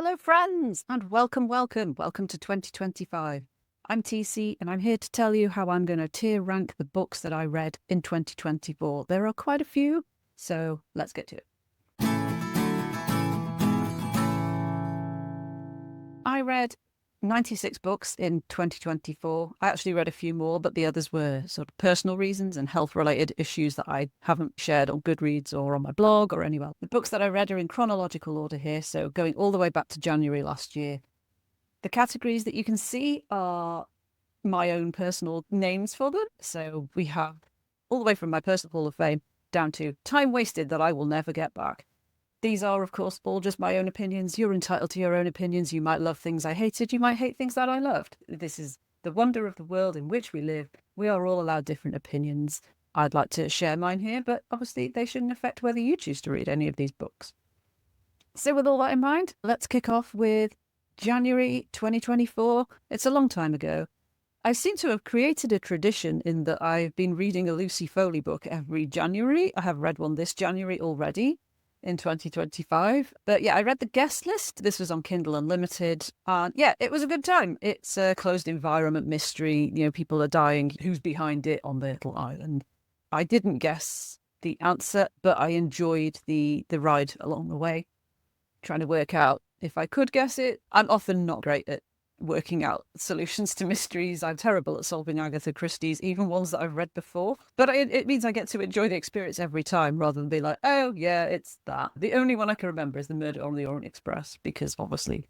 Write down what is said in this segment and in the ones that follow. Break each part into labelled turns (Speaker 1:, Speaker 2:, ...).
Speaker 1: Hello, friends, and welcome to 2025. I'm TC, and I'm here to tell you how I'm going to tier rank the books that I read in 2024. There are quite a few, so let's get to it. I read 96 books in 2024. I actually read a few more, but the others were sort of personal reasons and health-related issues that I haven't shared on Goodreads or on my blog or anywhere. The books that I read are in chronological order here, so going all the way back to January last year. The categories that you can see are my own personal names for them. So we have all the way from my personal Hall of Fame down to time wasted that I will never get back. These are, of course, all just my own opinions. You're entitled to your own opinions. You might love things I hated. You might hate things that I loved. This is the wonder of the world in which we live. We are all allowed different opinions. I'd like to share mine here, but obviously they shouldn't affect whether you choose to read any of these books. So with all that in mind, let's kick off with January 2024. It's a long time ago. I seem to have created a tradition in that I've been reading a Lucy Foley book every January. I have read one this January already in 2025. But yeah, I read the guest list. This was on Kindle Unlimited. And yeah, it was a good time. It's a closed environment mystery. You know, people are dying. Who's behind it on the little island? I didn't guess the answer, but I enjoyed the ride along the way, trying to work out if I could guess it. I'm often not great at working out solutions to mysteries. I'm terrible at solving Agatha Christie's, even ones that I've read before. But it means I get to enjoy the experience every time rather than be like, oh, yeah, it's that. The only one I can remember is The Murder on the Orient Express, because obviously,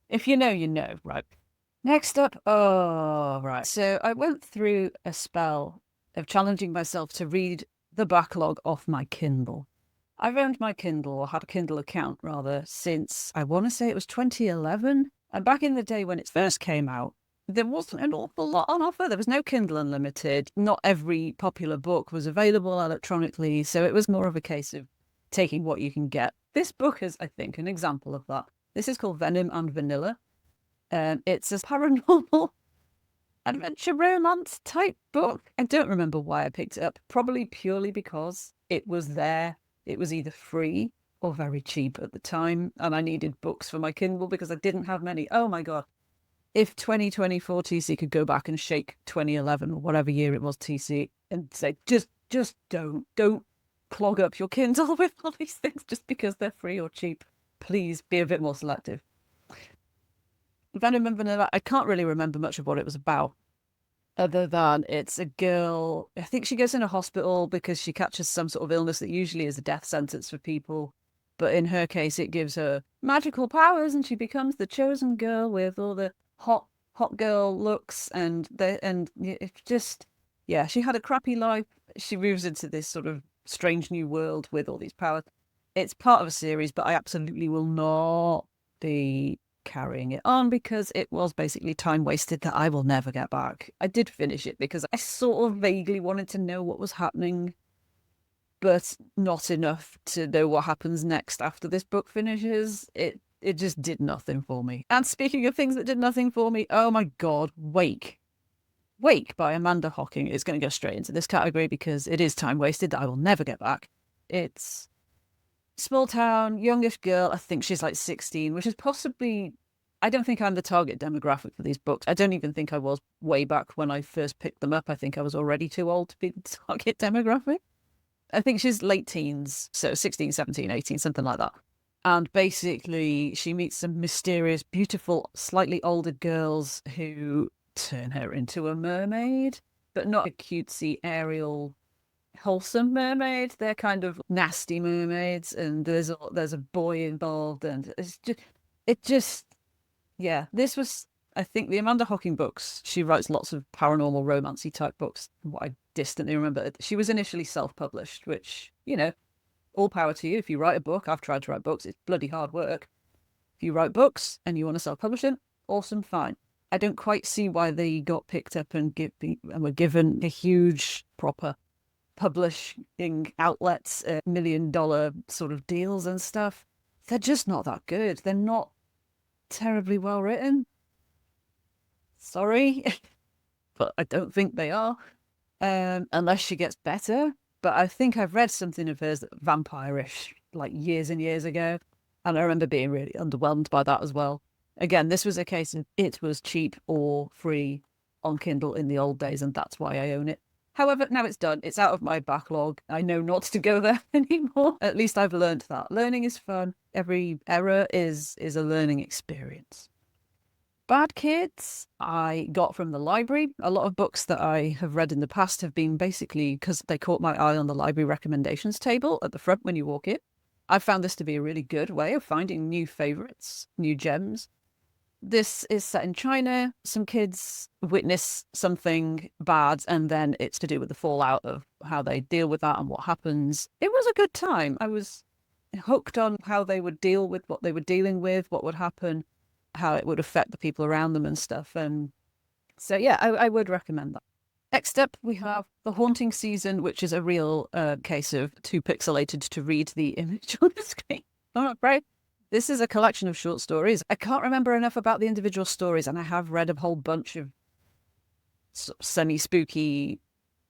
Speaker 1: if you know, you know, right? Next up, right. So I went through a spell of challenging myself to read the backlog off my Kindle. I've owned my Kindle, or had a Kindle account rather, since I want to say it was 2011. And back in the day when it first came out, there wasn't an awful lot on offer. There was no Kindle Unlimited. Not every popular book was available electronically. So it was more of a case of taking what you can get. This book is, I think, an example of that. This is called Venom and Vanilla. It's a paranormal adventure romance type book. I don't remember why I picked it up. Probably purely because it was there. It was either free or very cheap at the time, and I needed books for my Kindle because I didn't have many. Oh my God. If 2024 TC could go back and shake 2011 or whatever year it was TC and say, just don't clog up your Kindle with all these things just because they're free or cheap. Please be a bit more selective. Venom and Vanilla, I can't really remember much of what it was about, other than it's a girl. I think she goes in a hospital because she catches some sort of illness that usually is a death sentence for people. But in her case, it gives her magical powers, and she becomes the chosen girl with all the hot girl looks. And it's just, yeah, she had a crappy life. She moves into this sort of strange new world with all these powers. It's part of a series, but I absolutely will not be carrying it on because it was basically time wasted that I will never get back. I did finish it because I sort of vaguely wanted to know what was happening, but not enough to know what happens next after this book finishes. It just did nothing for me. And speaking of things that did nothing for me, oh my God, Wake. Wake by Amanda Hocking is going to go straight into this category because it is time wasted that I will never get back. It's small town, youngish girl. I think she's like 16, which is possibly, I don't think I'm the target demographic for these books. I don't even think I was way back when I first picked them up. I think I was already too old to be the target demographic. I think she's late teens, so 16, 17, 18, something like that. And basically, she meets some mysterious, beautiful, slightly older girls who turn her into a mermaid, but not a cutesy Ariel wholesome mermaid. They're kind of nasty mermaids, and there's a boy involved, and yeah. This was, I think, the Amanda Hocking books. She writes lots of paranormal romancy type books. What I distantly remember, she was initially self-published, which, you know, all power to you. If you write a book, I've tried to write books. It's bloody hard work. If you write books and you want to self-publish them, awesome, fine. I don't quite see why they got picked up and were given a huge proper publishing outlets, $1 million sort of deals and stuff. They're just not that good. They're not terribly well written. Sorry, but I don't think they are, unless she gets better. But I think I've read something of hers that vampire-ish, like years and years ago. And I remember being really underwhelmed by that as well. Again, this was a case of it was cheap or free on Kindle in the old days, and that's why I own it. However, now it's done. It's out of my backlog. I know not to go there anymore. At least I've learned that. Learning is fun. Every error is a learning experience. Bad Kids, I got from the library. A lot of books that I have read in the past have been basically because they caught my eye on the library recommendations table at the front when you walk in. I found this to be a really good way of finding new favorites, new gems. This is set in China. Some kids witness something bad, and then it's to do with the fallout of how they deal with that and what happens. It was a good time. I was hooked on how they would deal with what they were dealing with, what would happen, how it would affect the people around them and stuff. And so, yeah, I would recommend that. Next up, we have The Haunting Season, which is a real case of too pixelated to read the image on the screen. All right. This is a collection of short stories. I can't remember enough about the individual stories, and I have read a whole bunch of semi-spooky,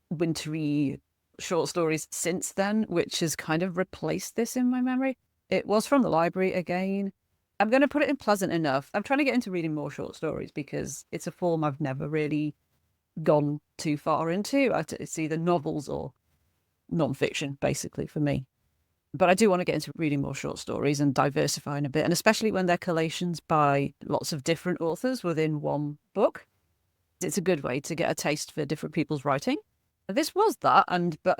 Speaker 1: wintry short stories since then, which has kind of replaced this in my memory. It was from the library again. I'm going to put it in pleasant enough. I'm trying to get into reading more short stories because it's a form I've never really gone too far into. It's either novels or non-fiction, basically, for me. But I do want to get into reading more short stories and diversifying a bit, and especially when they're collations by lots of different authors within one book. It's a good way to get a taste for different people's writing. This was that, but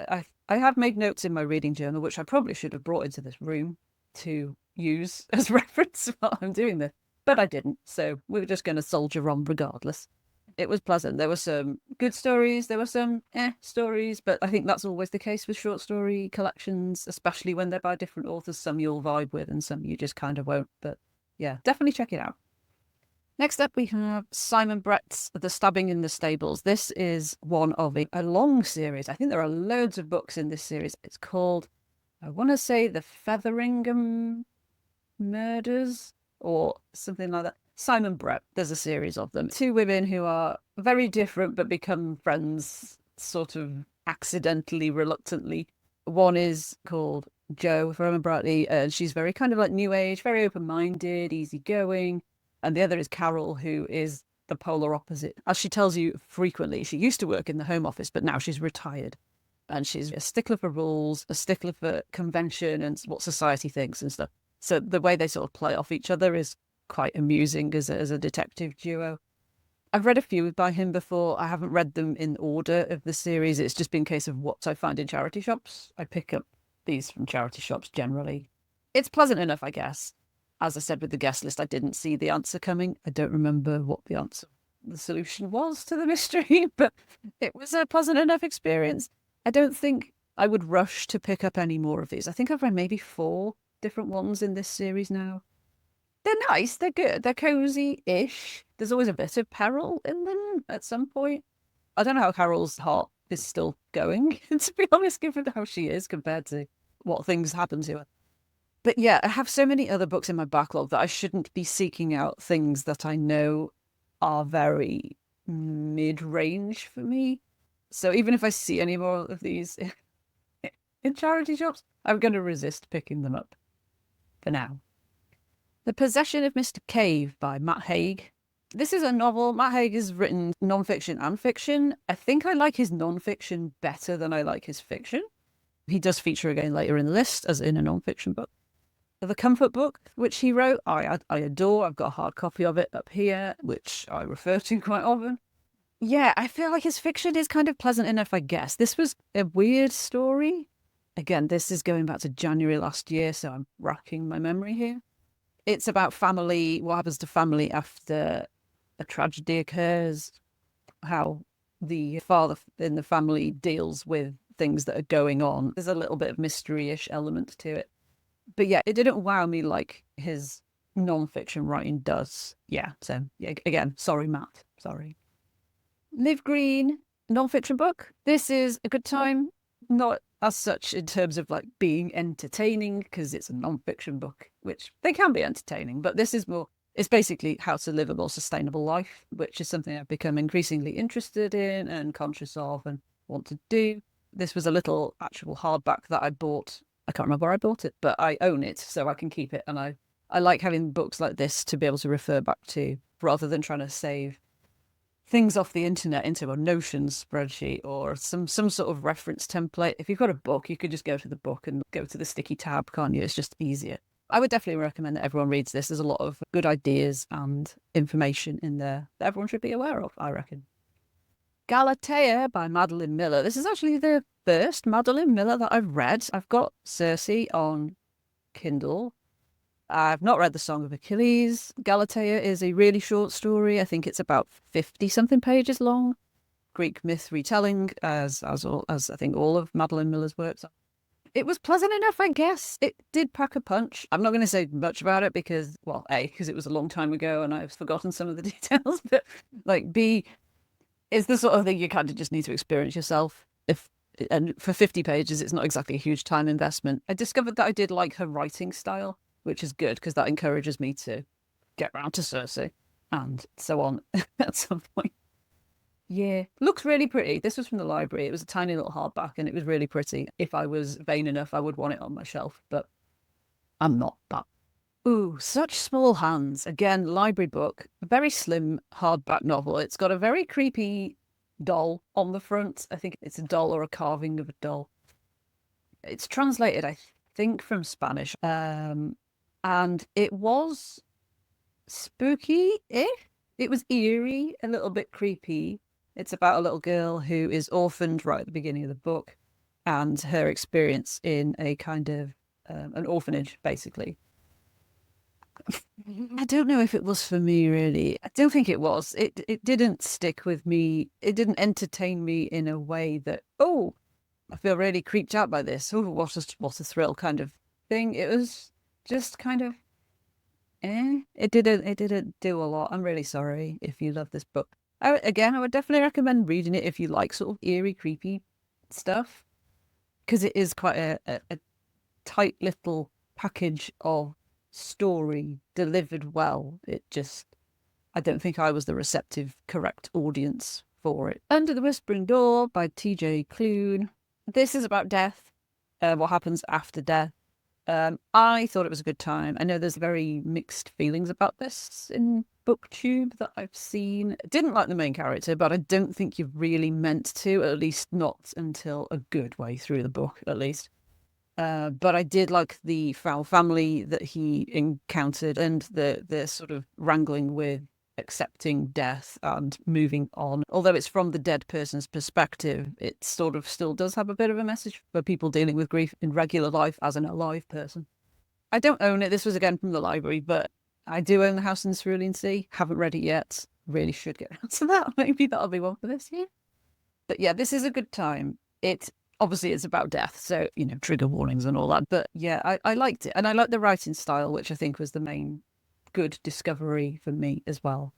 Speaker 1: I have made notes in my reading journal, which I probably should have brought into this room to use as reference while I'm doing this, but I didn't. So we were just going to soldier on regardless. It was pleasant. There were some good stories. There were some stories, but I think that's always the case with short story collections, especially when they're by different authors. Some you'll vibe with and some you just kind of won't. But yeah, definitely check it out. Next up, we have Simon Brett's The Stabbing in the Stables. This is one of a long series. I think there are loads of books in this series. It's called, I want to say, The Featheringham Murders or something like that. Simon Brett, there's a series of them. Two women who are very different but become friends sort of accidentally, reluctantly. One is called Jo, if I remember rightly, and she's very kind of like new age, very open-minded, easygoing. And the other is Carol, who is the polar opposite. As she tells you frequently, she used to work in the Home Office, but now she's retired. And she's a stickler for rules, a stickler for convention and what society thinks and stuff. So the way they sort of play off each other is quite amusing as a detective duo. I've read a few by him before. I haven't read them in order of the series. It's just been a case of what I find in charity shops. I pick up these from charity shops generally. It's pleasant enough, I guess. As I said with the guest list, I didn't see the answer coming. I don't remember what the solution was to the mystery, but it was a pleasant enough experience. I don't think I would rush to pick up any more of these. I think I've read maybe 4 different ones in this series now. They're nice, they're good, they're cozy-ish. There's always a bit of peril in them at some point. I don't know how Carol's heart is still going, to be honest, given how she is compared to what things happen to her. But yeah, I have so many other books in my backlog that I shouldn't be seeking out things that I know are very mid-range for me. So even if I see any more of these in charity shops, I'm going to resist picking them up for now. The Possession of Mr. Cave by Matt Haig. This is a novel. Matt Haig has written non-fiction and fiction. I think I like his non-fiction better than I like his fiction. He does feature again later in the list as in a non-fiction book. The Comfort Book, which he wrote, I adore. I've got a hard copy of it up here, which I refer to quite often. Yeah, I feel like his fiction is kind of pleasant enough, I guess. This was a weird story. Again, this is going back to January last year, so I'm racking my memory here. It's about family, what happens to family after a tragedy occurs, how the father in the family deals with things that are going on. There's a little bit of mystery-ish element to it. But yeah, it didn't wow me like his non-fiction writing does. Yeah, so yeah, again, sorry, Matt. Sorry. Liv Green, non-fiction book. This is a good time. Not as such in terms of like being entertaining, because it's a non-fiction book, which they can be entertaining, but this is more, it's basically how to live a more sustainable life, which is something I've become increasingly interested in and conscious of and want to do. This was a little actual hardback that I bought, I can't remember where I bought it, but I own it, so I can keep it. And I like having books like this to be able to refer back to rather than trying to save things off the internet into a Notion spreadsheet or some sort of reference template. If you've got a book, you could just go to the book and go to the sticky tab, can't you? It's just easier. I would definitely recommend that everyone reads this. There's a lot of good ideas and information in there that everyone should be aware of, I reckon. Galatea by Madeline Miller. This is actually the first Madeline Miller that I've read. I've got Circe on Kindle. I've not read The Song of Achilles. Galatea is a really short story. I think it's about 50 something pages long. Greek myth retelling, as I think all of Madeline Miller's works are. It was pleasant enough, I guess. It did pack a punch. I'm not going to say much about it because, well, A, because it was a long time ago and I've forgotten some of the details, but like B, it's the sort of thing you kind of just need to experience yourself. And for 50 pages, it's not exactly a huge time investment. I discovered that I did like her writing style, which is good because that encourages me to get round to Circe and so on at some point. Yeah, looks really pretty. This was from the library. It was a tiny little hardback and it was really pretty. If I was vain enough, I would want it on my shelf, but I'm not that. Ooh, Such Small Hands. Again, library book, a very slim hardback novel. It's got a very creepy doll on the front. I think it's a doll or a carving of a doll. It's translated, I think, from Spanish. And it was spooky-ish. It was eerie, a little bit creepy. It's about a little girl who is orphaned right at the beginning of the book and her experience in a kind of an orphanage, basically. I don't know if it was for me, really. I don't think it was. It didn't stick with me. It didn't entertain me in a way that, oh, I feel really creeped out by this. Oh, what a thrill kind of thing. It was just kind of It didn't do a lot. I'm really sorry if you love this book. I would definitely recommend reading it if you like sort of eerie, creepy stuff, because it is quite a tight little package of story delivered well. I don't think I was the receptive, correct audience for it. Under the Whispering Door by TJ Klune. This is about death, what happens after death. I thought it was a good time. I know there's very mixed feelings about this in BookTube that I've seen. Didn't like the main character, but I don't think you've really meant to, at least not until a good way through the book, at least. But I did like the foul family that he encountered and the sort of wrangling with accepting death and moving on. Although it's from the dead person's perspective, it sort of still does have a bit of a message for people dealing with grief in regular life as an alive person. I don't own it. This was again from the library, but I do own The House in the Cerulean Sea. Haven't read it yet. Really should get around to that. Maybe that'll be one for this year. But yeah, this is a good time. Obviously it's about death, so trigger warnings and all that, but yeah, I liked it, and I liked the writing style, which I think was the main good discovery for me as well.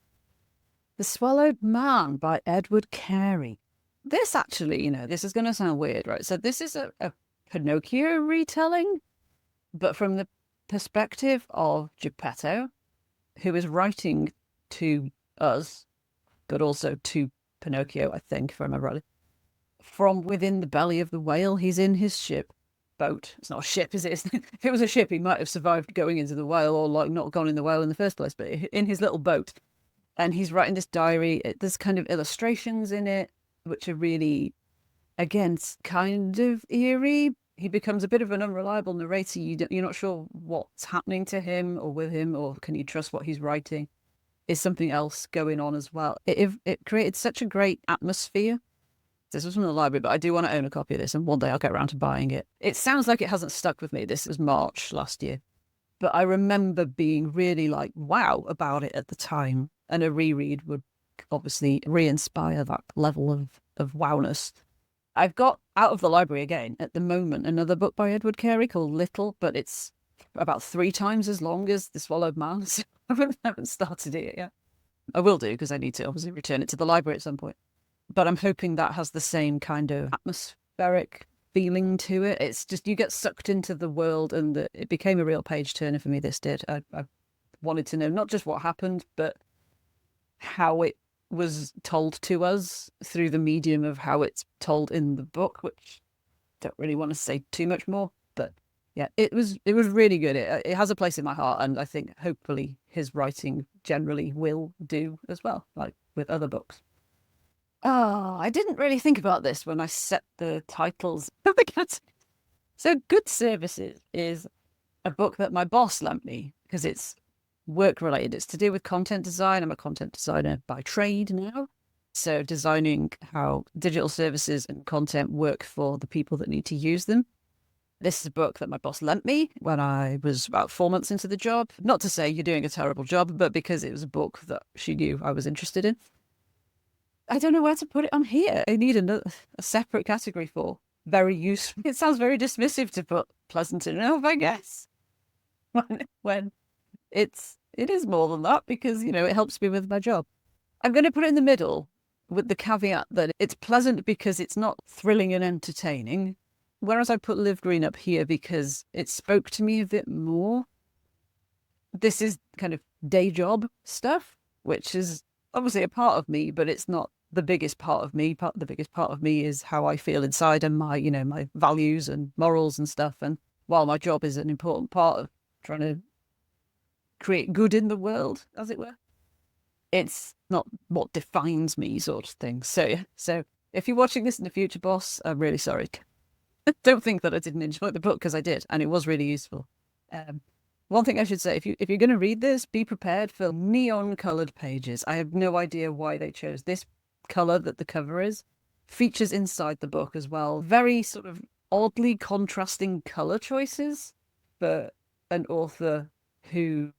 Speaker 1: The Swallowed Man by Edward Carey. This actually, this is going to sound weird, right? So this is a Pinocchio retelling, but from the perspective of Geppetto, who is writing to us, but also to Pinocchio, I think, if I remember rightly. From within the belly of the whale, he's in his boat. It's not a ship, is it? If it was a ship, he might have survived going into the whale or like not gone in the whale in the first place, but in his little boat. And he's writing this diary. There's kind of illustrations in it, which are really, again, kind of eerie. He becomes a bit of an unreliable narrator. You're not sure what's happening to him or with him, or can you trust what he's writing? Is something else going on as well? It created such a great atmosphere. This was from the library, but I do want to own a copy of this, and one day I'll get around to buying it. It sounds like it hasn't stuck with me. This was March last year, but I remember being really like, wow, about it at the time. And a reread would obviously re-inspire that level of wowness. I've got out of the library again at the moment another book by Edward Carey called Little, but it's about 3 times as long as The Swallowed Man. So I haven't started it yet. I will do, because I need to obviously return it to the library at some point. But I'm hoping that has the same kind of atmospheric feeling to it. It's just you get sucked into the world, and it became a real page turner for me. This did. I wanted to know not just what happened, but how it was told to us through the medium of how it's told in the book, which I don't really want to say too much more. But Yeah, it was really good. It has a place in my heart, and I think hopefully his writing generally will do as well, like with other books. Oh, I didn't really think about this when I set the titles of the category. So, Good Services is a book that my boss lent me because it's work related. It's to do with content design. I'm a content designer by trade now. So, designing how digital services and content work for the people that need to use them. This is a book that my boss lent me when I was about 4 months into the job. Not to say you're doing a terrible job, but because it was a book that she knew I was interested in. I don't know where to put it on here. I need a separate category for very useful. It sounds very dismissive to put pleasant enough, I guess. When it is more than that because, it helps me with my job. I'm going to put it in the middle with the caveat that it's pleasant because it's not thrilling and entertaining. Whereas I put Live Green up here because it spoke to me a bit more. This is kind of day job stuff, which is obviously a part of me, but it's not the biggest part of me. The biggest part of me is how I feel inside and my values and morals and stuff. And while my job is an important part of trying to create good in the world, as it were, it's not what defines me, sort of thing. So if you're watching this in the future, boss, I'm really sorry. Don't think that I didn't enjoy the book because I did, and it was really useful. One thing I should say, if you're going to read this, be prepared for neon coloured pages. I have no idea why they chose this colour that the cover is. Features inside the book as well. Very sort of oddly contrasting colour choices for an author who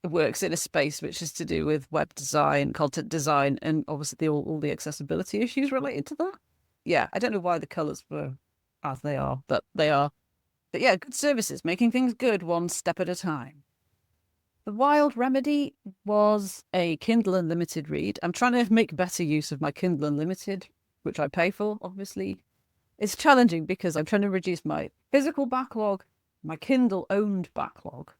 Speaker 1: works in a space which is to do with web design, content design, and obviously all the accessibility issues related to that. Yeah, I don't know why the colours were as they are, but they are. But yeah, Good Services, making things good one step at a time. The Wild Remedy was a Kindle Unlimited read. I'm trying to make better use of my Kindle Unlimited, which I pay for, obviously. It's challenging because I'm trying to reduce my physical backlog, my Kindle owned backlog,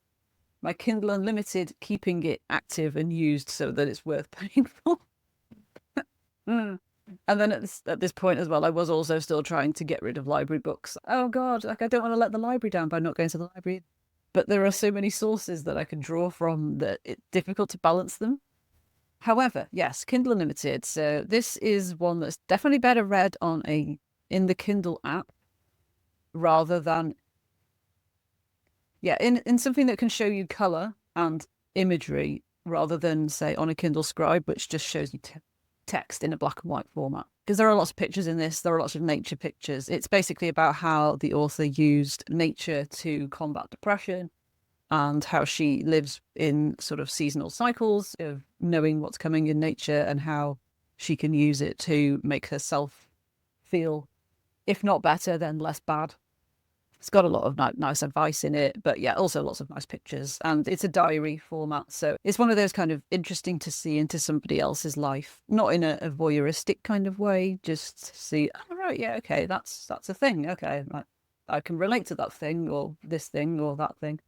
Speaker 1: my Kindle Unlimited, keeping it active and used so that it's worth paying for. And then at this point as well, I was also still trying to get rid of library books. Oh God, like I don't want to let the library down by not going to the library. But there are so many sources that I can draw from that it's difficult to balance them. However, yes, Kindle Unlimited. So this is one that's definitely better read in the Kindle app rather than in something that can show you color and imagery rather than say on a Kindle Scribe, which just shows you text in a black and white format. Because there are lots of pictures in this, there are lots of nature pictures. It's basically about how the author used nature to combat depression and how she lives in sort of seasonal cycles of knowing what's coming in nature and how she can use it to make herself feel, if not better, then less bad. It's got a lot of nice advice in it, but yeah, also lots of nice pictures. And it's a diary format. So it's one of those kind of interesting to see into somebody else's life, not in a voyeuristic kind of way, just see, oh, right, yeah, okay, that's a thing. Okay, I can relate to that thing or this thing or that thing.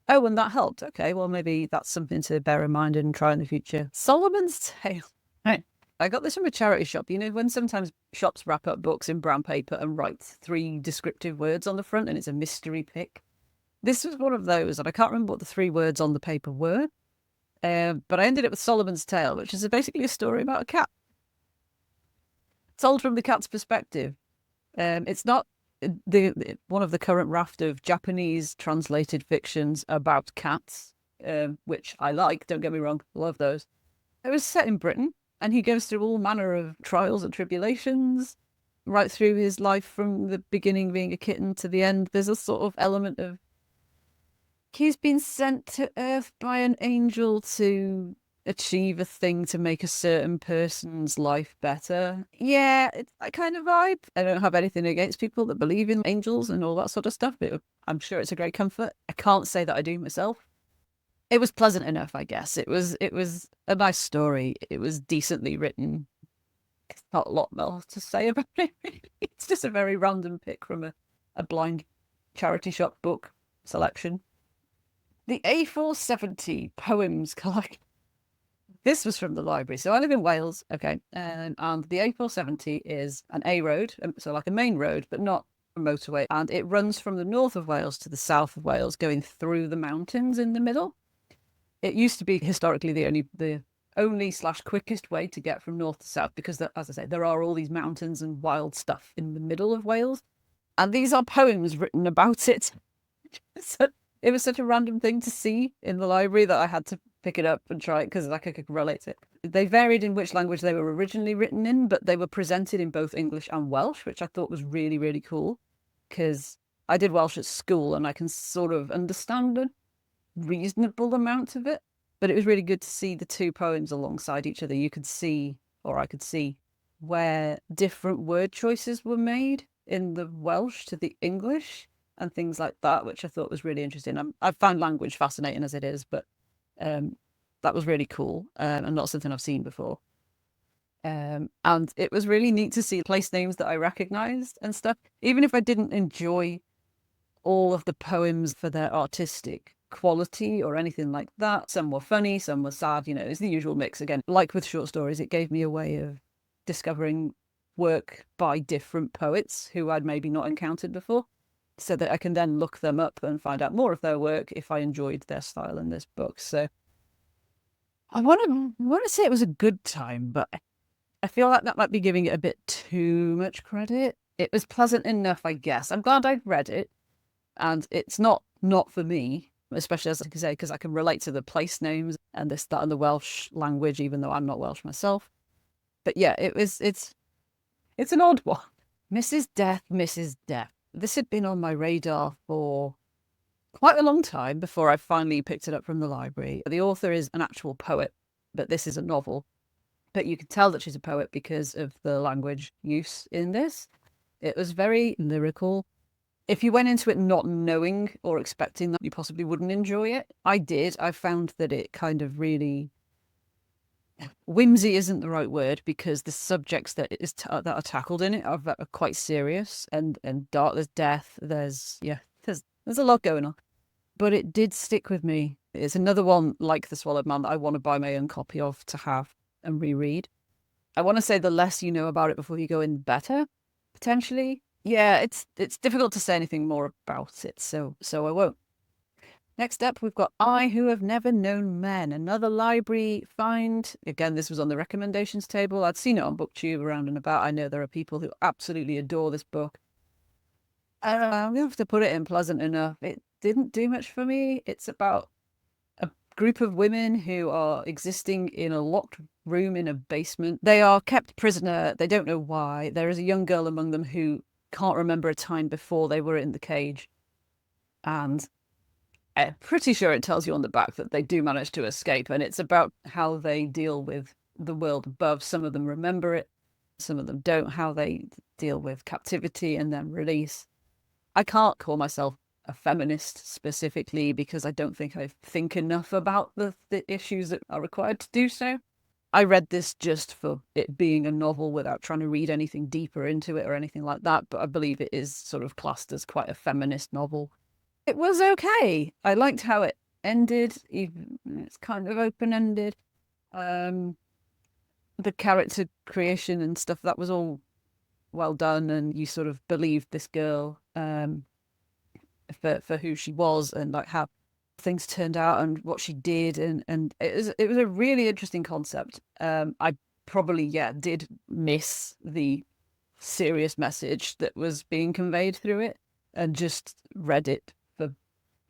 Speaker 1: Oh, and that helped. Okay, well, maybe that's something to bear in mind and try in the future. Solomon's Tale. Right. I got this from a charity shop. You know, when sometimes shops wrap up books in brown paper and write 3 descriptive words on the front and it's a mystery pick. This was one of those, and I can't remember what the 3 words on the paper were. But I ended up with Solomon's Tale, which is basically a story about a cat. Told from the cat's perspective. It's not one of the current raft of Japanese translated fictions about cats, which I like, don't get me wrong, love those. It was set in Britain. And he goes through all manner of trials and tribulations right through his life from the beginning being a kitten to the end. There's a sort of element of he's been sent to Earth by an angel to achieve a thing to make a certain person's life better. Yeah, it's that kind of vibe. I don't have anything against people that believe in angels and all that sort of stuff, but I'm sure it's a great comfort. I can't say that I do myself. It was pleasant enough, I guess. It was a nice story. It was decently written. It's not a lot more to say about it. It's just a very random pick from a blind charity shop book selection. The A470 Poems Collection. This was from the library. So I live in Wales, okay, and the A470 is an A road, so like a main road, but not motorway, and it runs from the north of Wales to the south of Wales, going through the mountains in the middle. It used to be historically the only slash quickest way to get from north to south because, as I say, there are all these mountains and wild stuff in the middle of Wales, and these are poems written about it. So it was such a random thing to see in the library that I had to pick it up and try it because like I could relate to it. They varied in which language they were originally written in, but they were presented in both English and Welsh, which I thought was really, really cool because I did Welsh at school and I can sort of understand a reasonable amount of it. But it was really good to see the two poems alongside each other. You could see, or I could see, where different word choices were made in the Welsh to the English and things like that, which I thought was really interesting. I found language fascinating as it is, but that was really cool and not something I've seen before. And it was really neat to see place names that I recognized and stuff, even if I didn't enjoy all of the poems for their artistic quality or anything like that. Some were funny, some were sad, it's the usual mix. Again, like with short stories, it gave me a way of discovering work by different poets who I'd maybe not encountered before, so that I can then look them up and find out more of their work if I enjoyed their style in this book. So I want to say it was a good time, but I feel like that might be giving it a bit too much credit. It was pleasant enough, I guess. I'm glad I'd read it, and it's not for me, especially as I can say, because I can relate to the place names and this, that, and the Welsh language, even though I'm not Welsh myself. But yeah, it's an odd one. Mrs. Death, Mrs. Death. This had been on my radar for quite a long time before I finally picked it up from the library. The author is an actual poet, but this is a novel. But you can tell that she's a poet because of the language use in this. It was very lyrical. If you went into it not knowing or expecting that you possibly wouldn't enjoy it, I did. I found that it kind of really... whimsy isn't the right word because the subjects that that are tackled in it are quite serious and dark. There's death. There's a lot going on. But it did stick with me. It's another one like The Swallowed Man that I want to buy my own copy of to have and reread. I want to say the less you know about it before you go in, the better, potentially. Yeah, it's difficult to say anything more about it, so I won't. Next up, we've got I Who Have Never Known Men, another library find. Again, this was on the recommendations table. I'd seen it on BookTube around and about. I know there are people who absolutely adore this book. I'm going to have to put it in pleasant enough. It didn't do much for me. It's about a group of women who are existing in a locked room in a basement. They are kept prisoner. They don't know why. There is a young girl among them who can't remember a time before they were in the cage. And I'm pretty sure it tells you on the back that they do manage to escape. And it's about how they deal with the world above. Some of them remember it. Some of them don't. How they deal with captivity and then release. I can't call myself a feminist specifically because I don't think I think enough about the issues that are required to do so. I read this just for it being a novel without trying to read anything deeper into it or anything like that, but I believe it is sort of classed as quite a feminist novel. It was okay. I liked how it ended. Even it's kind of open-ended. The character creation and stuff, that was all well done, and you sort of believed this girl for who she was and like how things turned out and what she did, and it was a really interesting concept. I probably did miss the serious message that was being conveyed through it and just read it for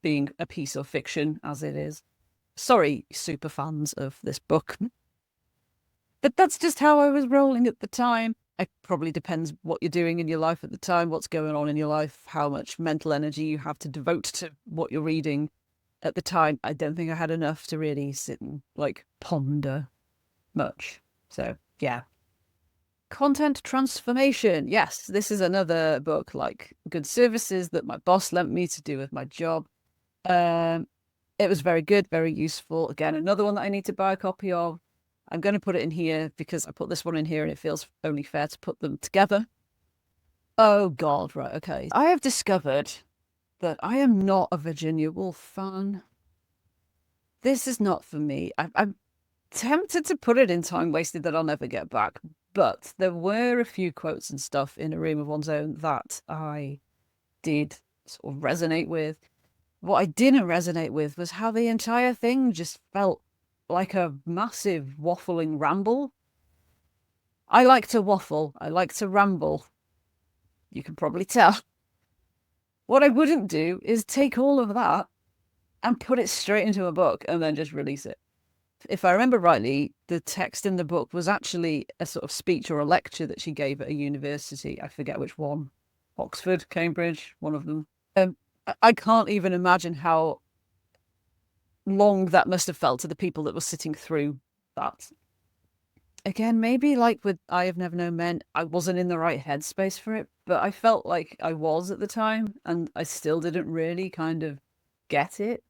Speaker 1: being a piece of fiction as it is. Sorry, super fans of this book. But that's just how I was rolling at the time. It probably depends what you're doing in your life at the time, what's going on in your life, how much mental energy you have to devote to what you're reading. At the time, I don't think I had enough to really sit and ponder much. So, yeah. Content transformation. Yes, this is another book like Good Services that my boss lent me to do with my job. It was very good, very useful. Again, another one that I need to buy a copy of. I'm going to put it in here because I put this one in here and it feels only fair to put them together. Oh, God, right, okay. I have discovered that I am not a Virginia Woolf fan. This is not for me. I'm tempted to put it in Time Wasted that I'll never get back, but there were a few quotes and stuff in A Room of One's Own that I did sort of resonate with. What I didn't resonate with was how the entire thing just felt like a massive waffling ramble. I like to waffle. I like to ramble. You can probably tell. What I wouldn't do is take all of that and put it straight into a book and then just release it. If I remember rightly, the text in the book was actually a sort of speech or a lecture that she gave at a university. I forget which one. Oxford, Cambridge, one of them. I can't even imagine how long that must have felt to the people that were sitting through that. Again, maybe like with I Have Never Known Men, I wasn't in the right headspace for it, but I felt like I was at the time, and I still didn't really kind of get it.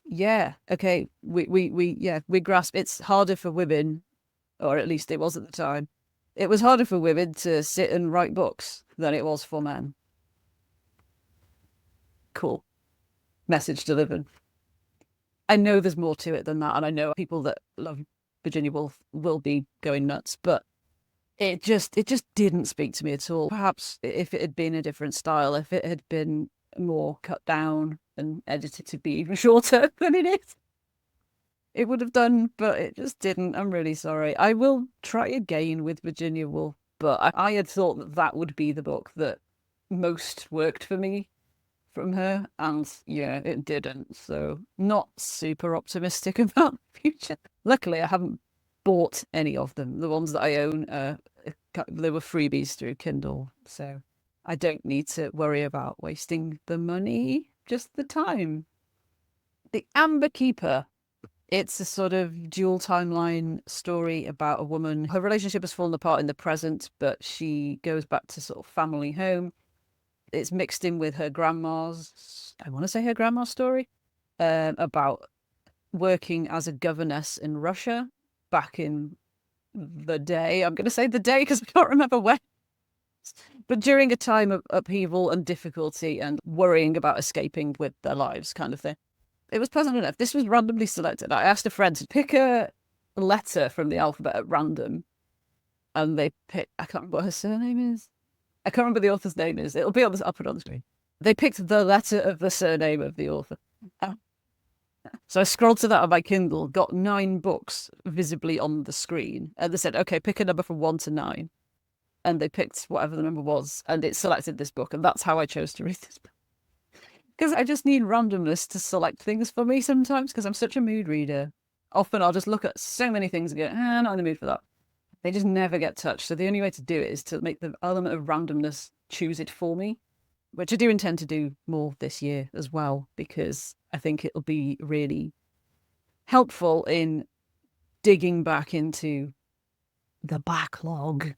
Speaker 1: Yeah, okay, we grasp it's harder for women, or at least it was at the time. It was harder for women to sit and write books than it was for men. Cool. Message delivered. I know there's more to it than that, and I know people that love Virginia Woolf will be going nuts, but it just didn't speak to me at all. Perhaps if it had been a different style, if it had been more cut down and edited to be even shorter than it is, it would have done, but it just didn't. I'm really sorry. I will try again with Virginia Woolf, but I had thought that that would be the book that most worked for me from her, and yeah, it didn't. So not super optimistic about the future. Luckily, I haven't bought any of them. The ones that I own, they were freebies through Kindle, so I don't need to worry about wasting the money, just the time. The Amber Keeper. It's a sort of dual timeline story about a woman. Her relationship has fallen apart in the present, but she goes back to sort of family home. It's mixed in with her grandma's, I want to say her grandma's story, about working as a governess in Russia back in the day. I'm going to say the day because I can't remember when. But during a time of upheaval and difficulty and worrying about escaping with their lives, kind of thing. It was pleasant enough. This was randomly selected. I asked a friend to pick a letter from the alphabet at random, and they picked, I can't remember what her surname is. I can't remember the author's name is. It'll be on I'll put it on the screen. They picked the letter of the surname of the author. So I scrolled to that on my Kindle, got 9 books visibly on the screen, and they said, okay, pick a number from 1 to 9. And they picked whatever the number was, and it selected this book, and that's how I chose to read this book. Because I just need randomness to select things for me sometimes, because I'm such a mood reader. Often I'll just look at so many things and go, not in the mood for that. They just never get touched. So the only way to do it is to make the element of randomness choose it for me, which I do intend to do more this year as well, because I think it'll be really helpful in digging back into the backlog.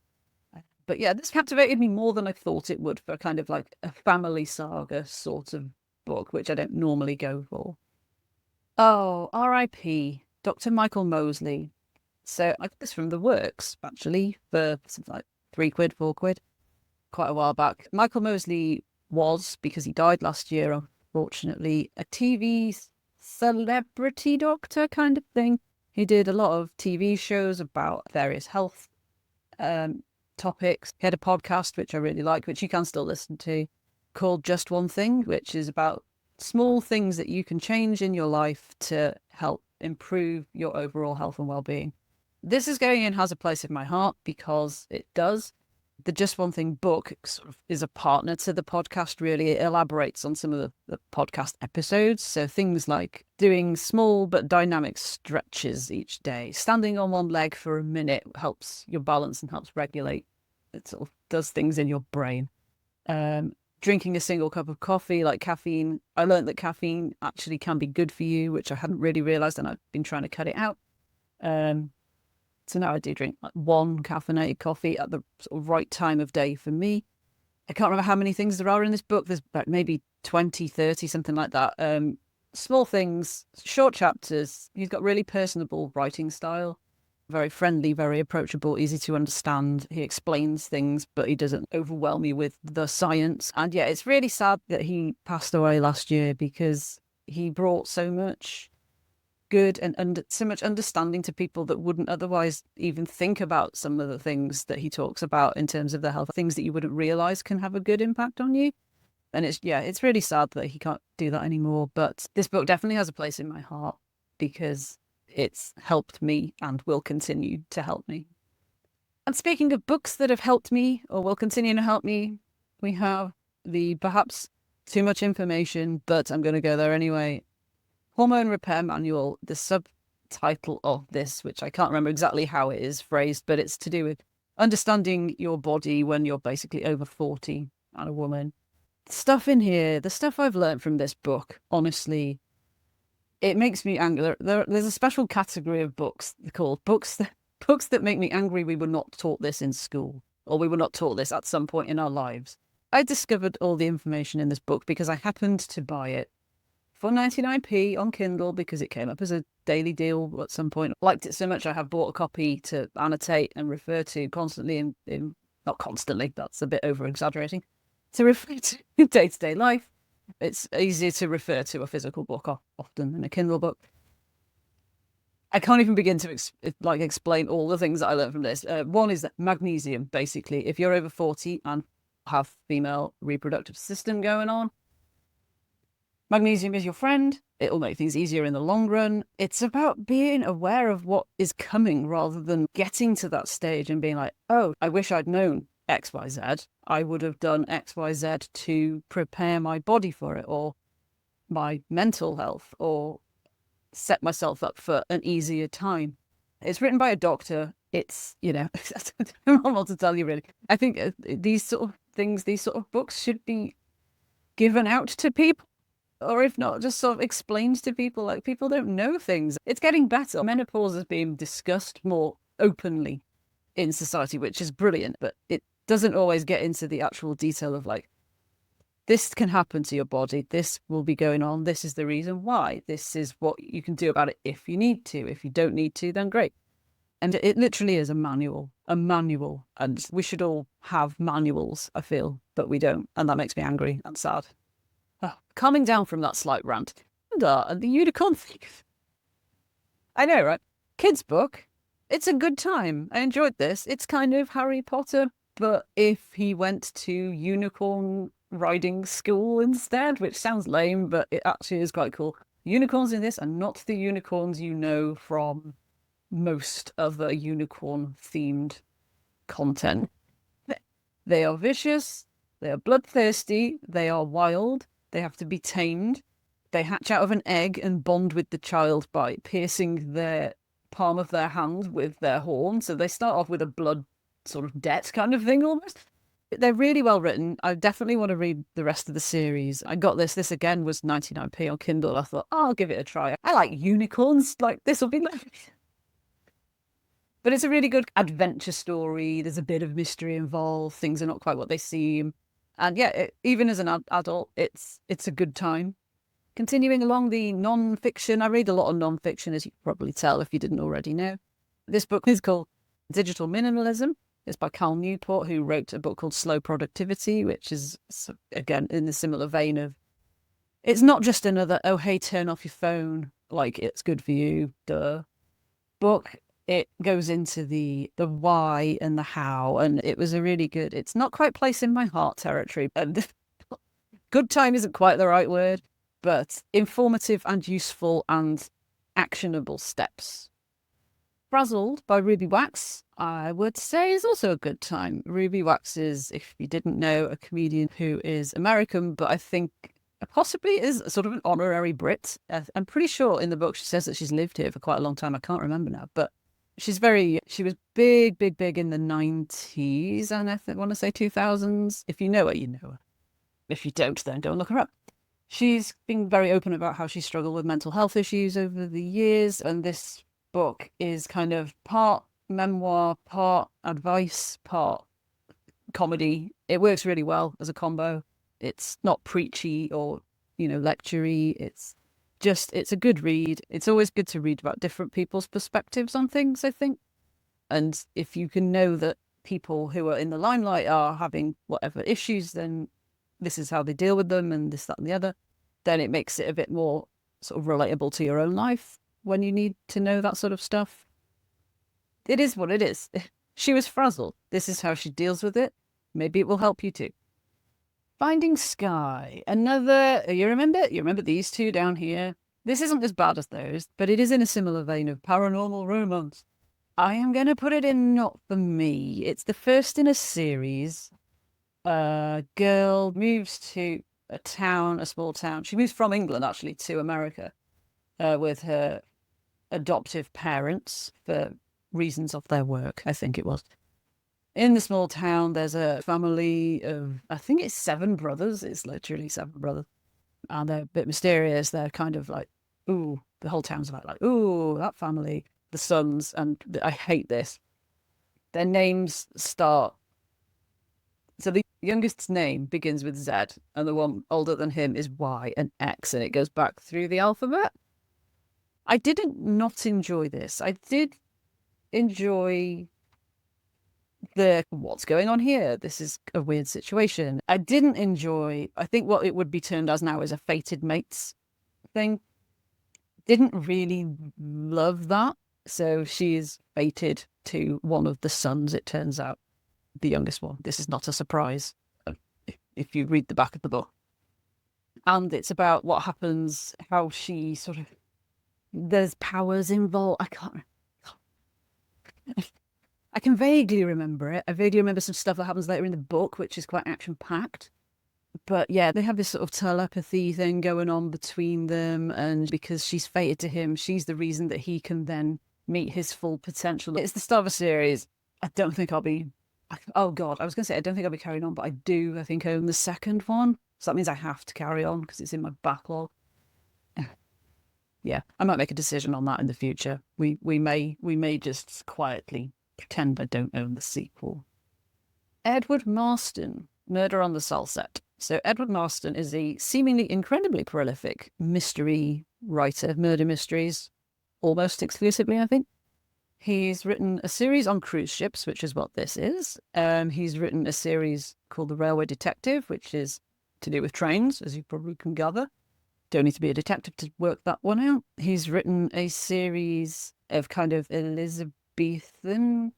Speaker 1: But yeah, this captivated me more than I thought it would for kind of like a family saga sort of book, which I don't normally go for. Oh, R.I.P. Dr. Michael Mosley. So I got this from the works, actually, for something like £3, £4, quite a while back. Michael Mosley was, because he died last year, unfortunately, a TV celebrity doctor kind of thing. He did a lot of TV shows about various health topics. He had a podcast, which I really like, which you can still listen to, called Just One Thing, which is about small things that you can change in your life to help improve your overall health and well-being. This Is Going In has a place in my heart because it does. The Just One Thing book sort of is a partner to the podcast, really. It elaborates on some of the podcast episodes. So things like doing small but dynamic stretches each day. Standing on one leg for a minute helps your balance and helps regulate. It sort of does things in your brain. Drinking a single cup of coffee, like caffeine. I learned that caffeine actually can be good for you, which I hadn't really realised, and I've been trying to cut it out. So now I do drink like 1 caffeinated coffee at the sort of right time of day for me. I can't remember how many things there are in this book. There's about maybe 20, 30, something like that. Small things, short chapters. He's got really personable writing style. Very friendly, very approachable, easy to understand. He explains things, but he doesn't overwhelm you with the science. And yeah, it's really sad that he passed away last year because he brought so much good and so much understanding to people that wouldn't otherwise even think about some of the things that he talks about in terms of the health, things that you wouldn't realize can have a good impact on you. And it's really sad that he can't do that anymore. But this book definitely has a place in my heart because it's helped me and will continue to help me. And speaking of books that have helped me or will continue to help me, we have the perhaps too much information, but I'm going to go there anyway. Hormone Repair Manual, the subtitle of this, which I can't remember exactly how it is phrased, but it's to do with understanding your body when you're basically over 40 and a woman. Stuff in here, the stuff I've learned from this book, honestly, it makes me angry. There's a special category of books called books that make me angry we were not taught this in school, or we were not taught this at some point in our lives. I discovered all the information in this book because I happened to buy it for 99p on Kindle because it came up as a daily deal at some point. I liked it so much I have bought a copy to annotate and refer to constantly in not constantly, that's a bit over-exaggerating, to refer to day-to-day life. It's easier to refer to a physical book often than a Kindle book. I can't even begin to explain all the things that I learned from this. One is that magnesium, basically. If you're over 40 and have female reproductive system going on, magnesium is your friend. It'll make things easier in the long run. It's about being aware of what is coming rather than getting to that stage and being like, oh, I wish I'd known XYZ. I would have done XYZ to prepare my body for it, or my mental health, or set myself up for an easier time. It's written by a doctor. It's, I don't know what to tell you, really. I think these sort of things, these sort of books should be given out to people, or if not, just sort of explained to people. Like, people don't know things. It's getting better. Menopause is being discussed more openly in society, which is brilliant, but it doesn't always get into the actual detail of like, this can happen to your body. This will be going on. This is the reason why. This is what you can do about it if you need to. If you don't need to, then great. And it literally is a manual. And we should all have manuals, I feel, but we don't. And that makes me angry and sad. Calming down from that slight rant. And the unicorn thief. I know, right? Kids' book. It's a good time. I enjoyed this. It's kind of Harry Potter, but if he went to unicorn riding school instead, which sounds lame, but it actually is quite cool. Unicorns in this are not the unicorns you know from most other unicorn themed content. They are vicious, they are bloodthirsty, they are wild, they have to be tamed. They hatch out of an egg and bond with the child by piercing their palm of their hand with their horn. So they start off with a blood sort of debt kind of thing almost. They're really well written. I definitely want to read the rest of the series. I got this. This again was 99p on Kindle. I thought, oh, I'll give it a try. I like unicorns. Like, this will be lovely. But it's a really good adventure story. There's a bit of mystery involved. Things are not quite what they seem. And yeah, even as an adult, it's a good time. Continuing along the non-fiction, I read a lot of non-fiction, as you can probably tell if you didn't already know. This book is called Digital Minimalism. It's by Cal Newport, who wrote a book called Slow Productivity, which is, again, in the similar vein of, it's not just another, oh, hey, turn off your phone, like it's good for you, duh, book. It goes into the why and the how, and it was a really good, it's not quite place in my heart territory, and good time isn't quite the right word, but informative and useful and actionable steps. Frazzled by Ruby Wax, I would say, is also a good time. Ruby Wax is, if you didn't know, a comedian who is American, but I think possibly is sort of an honorary Brit. I'm pretty sure in the book she says that she's lived here for quite a long time. I can't remember now, but she was big in the 90s, and I want to say 2000s. If you know her, you know her. If you don't, then don't look her up. She's been very open about how she struggled with mental health issues over the years, and this book is kind of part memoir, part advice, part comedy. It works really well as a combo. It's not preachy or, lectury. It's a good read. It's always good to read about different people's perspectives on things, I think. And if you can know that people who are in the limelight are having whatever issues, then this is how they deal with them and this, that, and the other, then it makes it a bit more sort of relatable to your own life when you need to know that sort of stuff. It is what it is. She was frazzled. This is how she deals with it. Maybe it will help you too. Finding Sky. Another, you remember these two down here? This isn't as bad as those, but it is in a similar vein of paranormal romance. I am going to put it in not for me. It's the first in a series. A girl moves to a small town. She moves from England, actually, to America with her adoptive parents for reasons of their work, I think it was. In the small town, there's a family of, I think it's 7 brothers. It's literally 7 brothers. And they're a bit mysterious. They're kind of like, ooh, the whole town's about like, ooh, that family, the sons. And I hate this. Their names start. So the youngest's name begins with Z, and the one older than him is Y and X, and it goes back through the alphabet. I didn't not enjoy this. I did enjoy the what's going on here. This is a weird situation. I didn't enjoy, I think what it would be termed as now is a fated mates thing. Didn't really love that. So she is fated to one of the sons, it turns out, the youngest one. This is not a surprise if you read the back of the book. And it's about what happens, how she sort of, there's powers involved. I can vaguely remember it. I vaguely remember some stuff that happens later in the book, which is quite action-packed. But yeah, they have this sort of telepathy thing going on between them. And because she's fated to him, she's the reason that he can then meet his full potential. It's the start of a series. I don't think I'll be... Oh, God. I was going to say, I don't think I'll be carrying on, but I do, I think, own the second one. So that means I have to carry on because it's in my backlog. Yeah, I might make a decision on that in the future. We may just quietly pretend I don't own the sequel. Edward Marston, Murder on the Salsette. So Edward Marston is a seemingly incredibly prolific mystery writer, murder mysteries, almost exclusively, I think. He's written a series on cruise ships, which is what this is. He's written a series called The Railway Detective, which is to do with trains, as you probably can gather. Don't need to be a detective to work that one out. He's written a series of kind of Elizabethan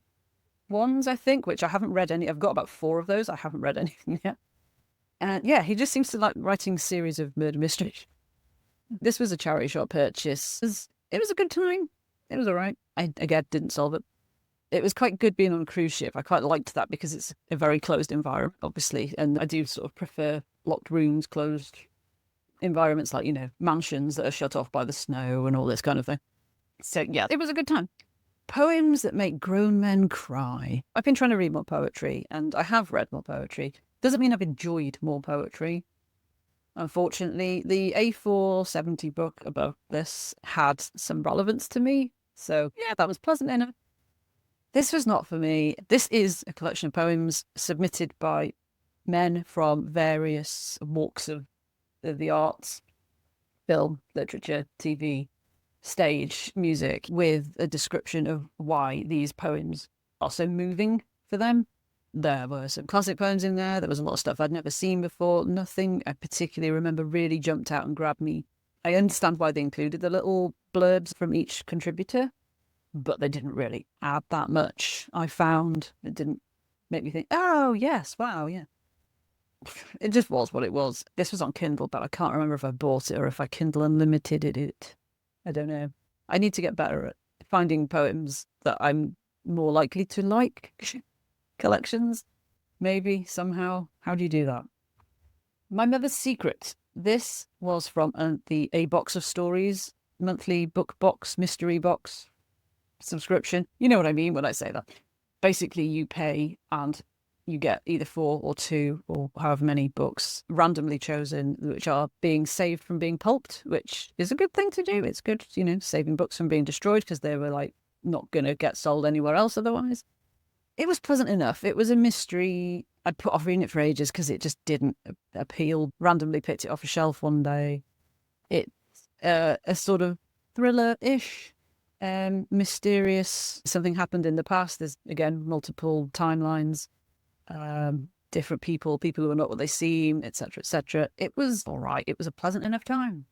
Speaker 1: ones, I think, which I haven't read any. I've got about 4 of those. I haven't read anything yet. And yeah, he just seems to like writing series of murder mysteries. This was a charity shop purchase. It was a good time. It was all right. I, again, didn't solve it. It was quite good being on a cruise ship. I quite liked that because it's a very closed environment, obviously. And I do sort of prefer locked rooms, closed environments like, mansions that are shut off by the snow and all this kind of thing. So yeah, it was a good time. Poems that make grown men cry. I've been trying to read more poetry, and I have read more poetry. Doesn't mean I've enjoyed more poetry. Unfortunately, the A470 book above this had some relevance to me. So yeah, that was pleasant enough. This was not for me. This is a collection of poems submitted by men from various walks of the arts, film, literature, TV, stage, music, with a description of why these poems are so moving for them. There were some classic poems in there. There was a lot of stuff I'd never seen before. Nothing I particularly remember really jumped out and grabbed me. I understand why they included the little blurbs from each contributor, but they didn't really add that much. I found it didn't make me think, oh, yes, wow, yeah. It just was what it was. This was on Kindle, but I can't remember if I bought it or if I Kindle Unlimited it. I don't know. I need to get better at finding poems that I'm more likely to like. Collections, maybe, somehow. How do you do that? My Mother's Secret. This was from the A Box of Stories monthly book box, mystery box subscription. You know what I mean when I say that. Basically, you pay and you get either 4 or 2 or however many books randomly chosen, which are being saved from being pulped, which is a good thing to do. It's good, saving books from being destroyed because they were like not going to get sold anywhere else otherwise. It was pleasant enough. It was a mystery. I'd put off reading it for ages because it just didn't appeal. Randomly picked it off a shelf one day. It's a sort of thriller-ish, mysterious. Something happened in the past. There's, again, multiple timelines, different people who are not what they seem, etc., etc. It was all right. It was a pleasant enough time.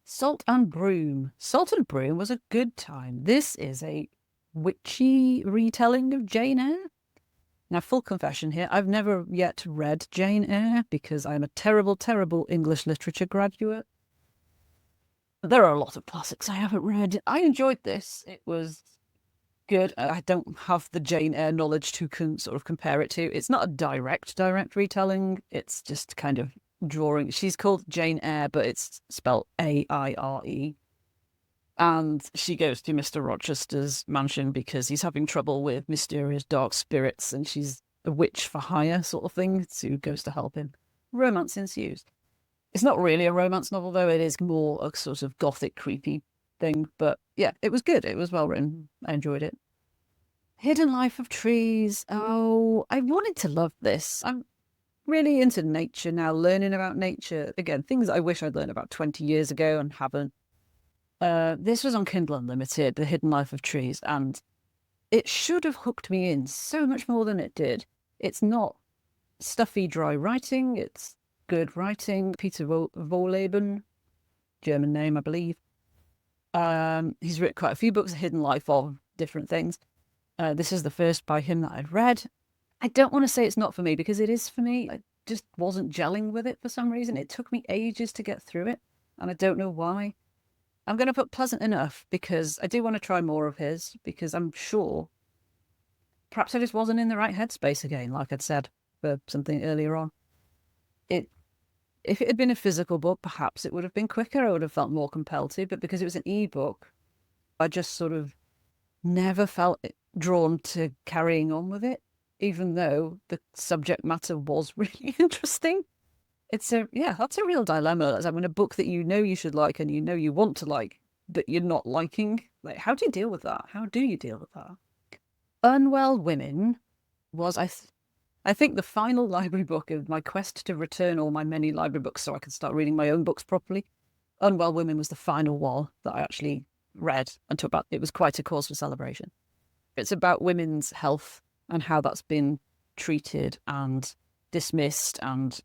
Speaker 1: Salt and Broom. Salt and Broom was a good time. This is a witchy retelling of Jane Eyre. Now, full confession here, I've never yet read Jane Eyre because I'm a terrible, terrible English literature graduate. There are a lot of classics I haven't read. I enjoyed this. It was good. I don't have the Jane Eyre knowledge to sort of compare it to. It's not a direct retelling. It's just kind of drawing. She's called Jane Eyre, but it's spelled Aire. And she goes to Mr. Rochester's mansion because he's having trouble with mysterious dark spirits, and she's a witch for hire sort of thing, who goes to help him. Romance ensues. It's not really a romance novel, though. It is more a sort of gothic, creepy thing. But yeah, it was good. It was well written. I enjoyed it. Hidden Life of Trees. Oh, I wanted to love this. I'm really into nature now, learning about nature. Again, things I wish I'd learned about 20 years ago and haven't. This was on Kindle Unlimited, The Hidden Life of Trees, and it should have hooked me in so much more than it did. It's not stuffy, dry writing. It's good writing. Peter Wolleben, German name, I believe. He's written quite a few books, A Hidden Life of different things. This is the first by him that I'd read. I don't want to say it's not for me because it is for me. I just wasn't gelling with it for some reason. It took me ages to get through it, and I don't know why. I'm going to put pleasant enough because I do want to try more of his, because I'm sure perhaps I just wasn't in the right headspace again, like I'd said for something earlier on. If it had been a physical book, perhaps it would have been quicker. I would have felt more compelled to, but because it was an ebook, I just sort of never felt drawn to carrying on with it, even though the subject matter was really interesting. That's a real dilemma. It's like when a book that you know you should like and you know you want to like, but you're not liking. Like, how do you deal with that? How do you deal with that? Unwell Women was, I think, the final library book of my quest to return all my many library books so I could start reading my own books properly. Unwell Women was the final one that I actually read and took back. It was quite a cause for celebration. It's about women's health and how that's been treated and dismissed and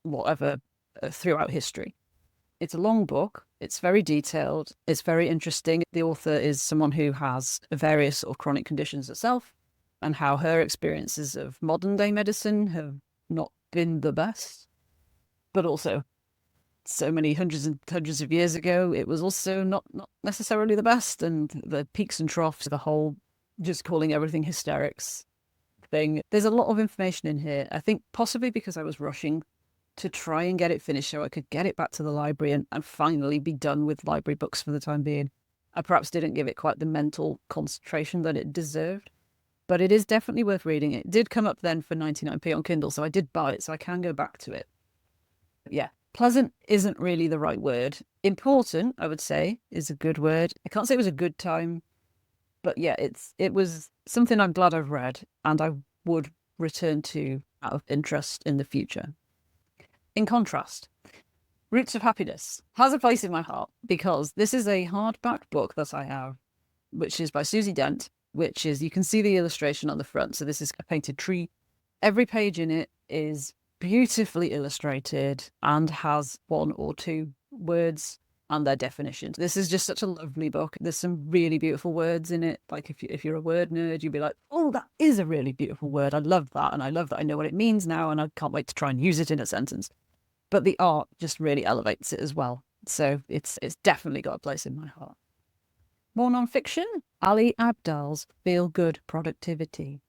Speaker 1: whatever throughout history. It's a long book. It's very detailed. It's very interesting. The author is someone who has various sort of chronic conditions herself, and how her experiences of modern day medicine have not been the best. But also, so many hundreds and hundreds of years ago, it was also not necessarily the best. And the peaks and troughs, the whole just calling everything hysterics thing. There's a lot of information in here. I think possibly because I was rushing to try and get it finished so I could get it back to the library and finally be done with library books for the time being. I perhaps didn't give it quite the mental concentration that it deserved, but it is definitely worth reading. It did come up then for 99p on Kindle, so I did buy it, so I can go back to it. Yeah, pleasant isn't really the right word. Important, I would say, is a good word. I can't say it was a good time, but yeah, it was something I'm glad I've read and I would return to out of interest in the future. In contrast, Roots of Happiness has a place in my heart because this is a hardback book that I have, which is by Susie Dent, which is, you can see the illustration on the front. So this is a painted tree. Every page in it is beautifully illustrated and has one or two words and their definitions. This is just such a lovely book. There's some really beautiful words in it. Like if you're a word nerd, you'd be like, oh, that is a really beautiful word. I love that. And I love that I know what it means now. And I can't wait to try and use it in a sentence. But the art just really elevates it as well. So it's definitely got a place in my heart. More non-fiction, Ali Abdaal's Feel Good Productivity.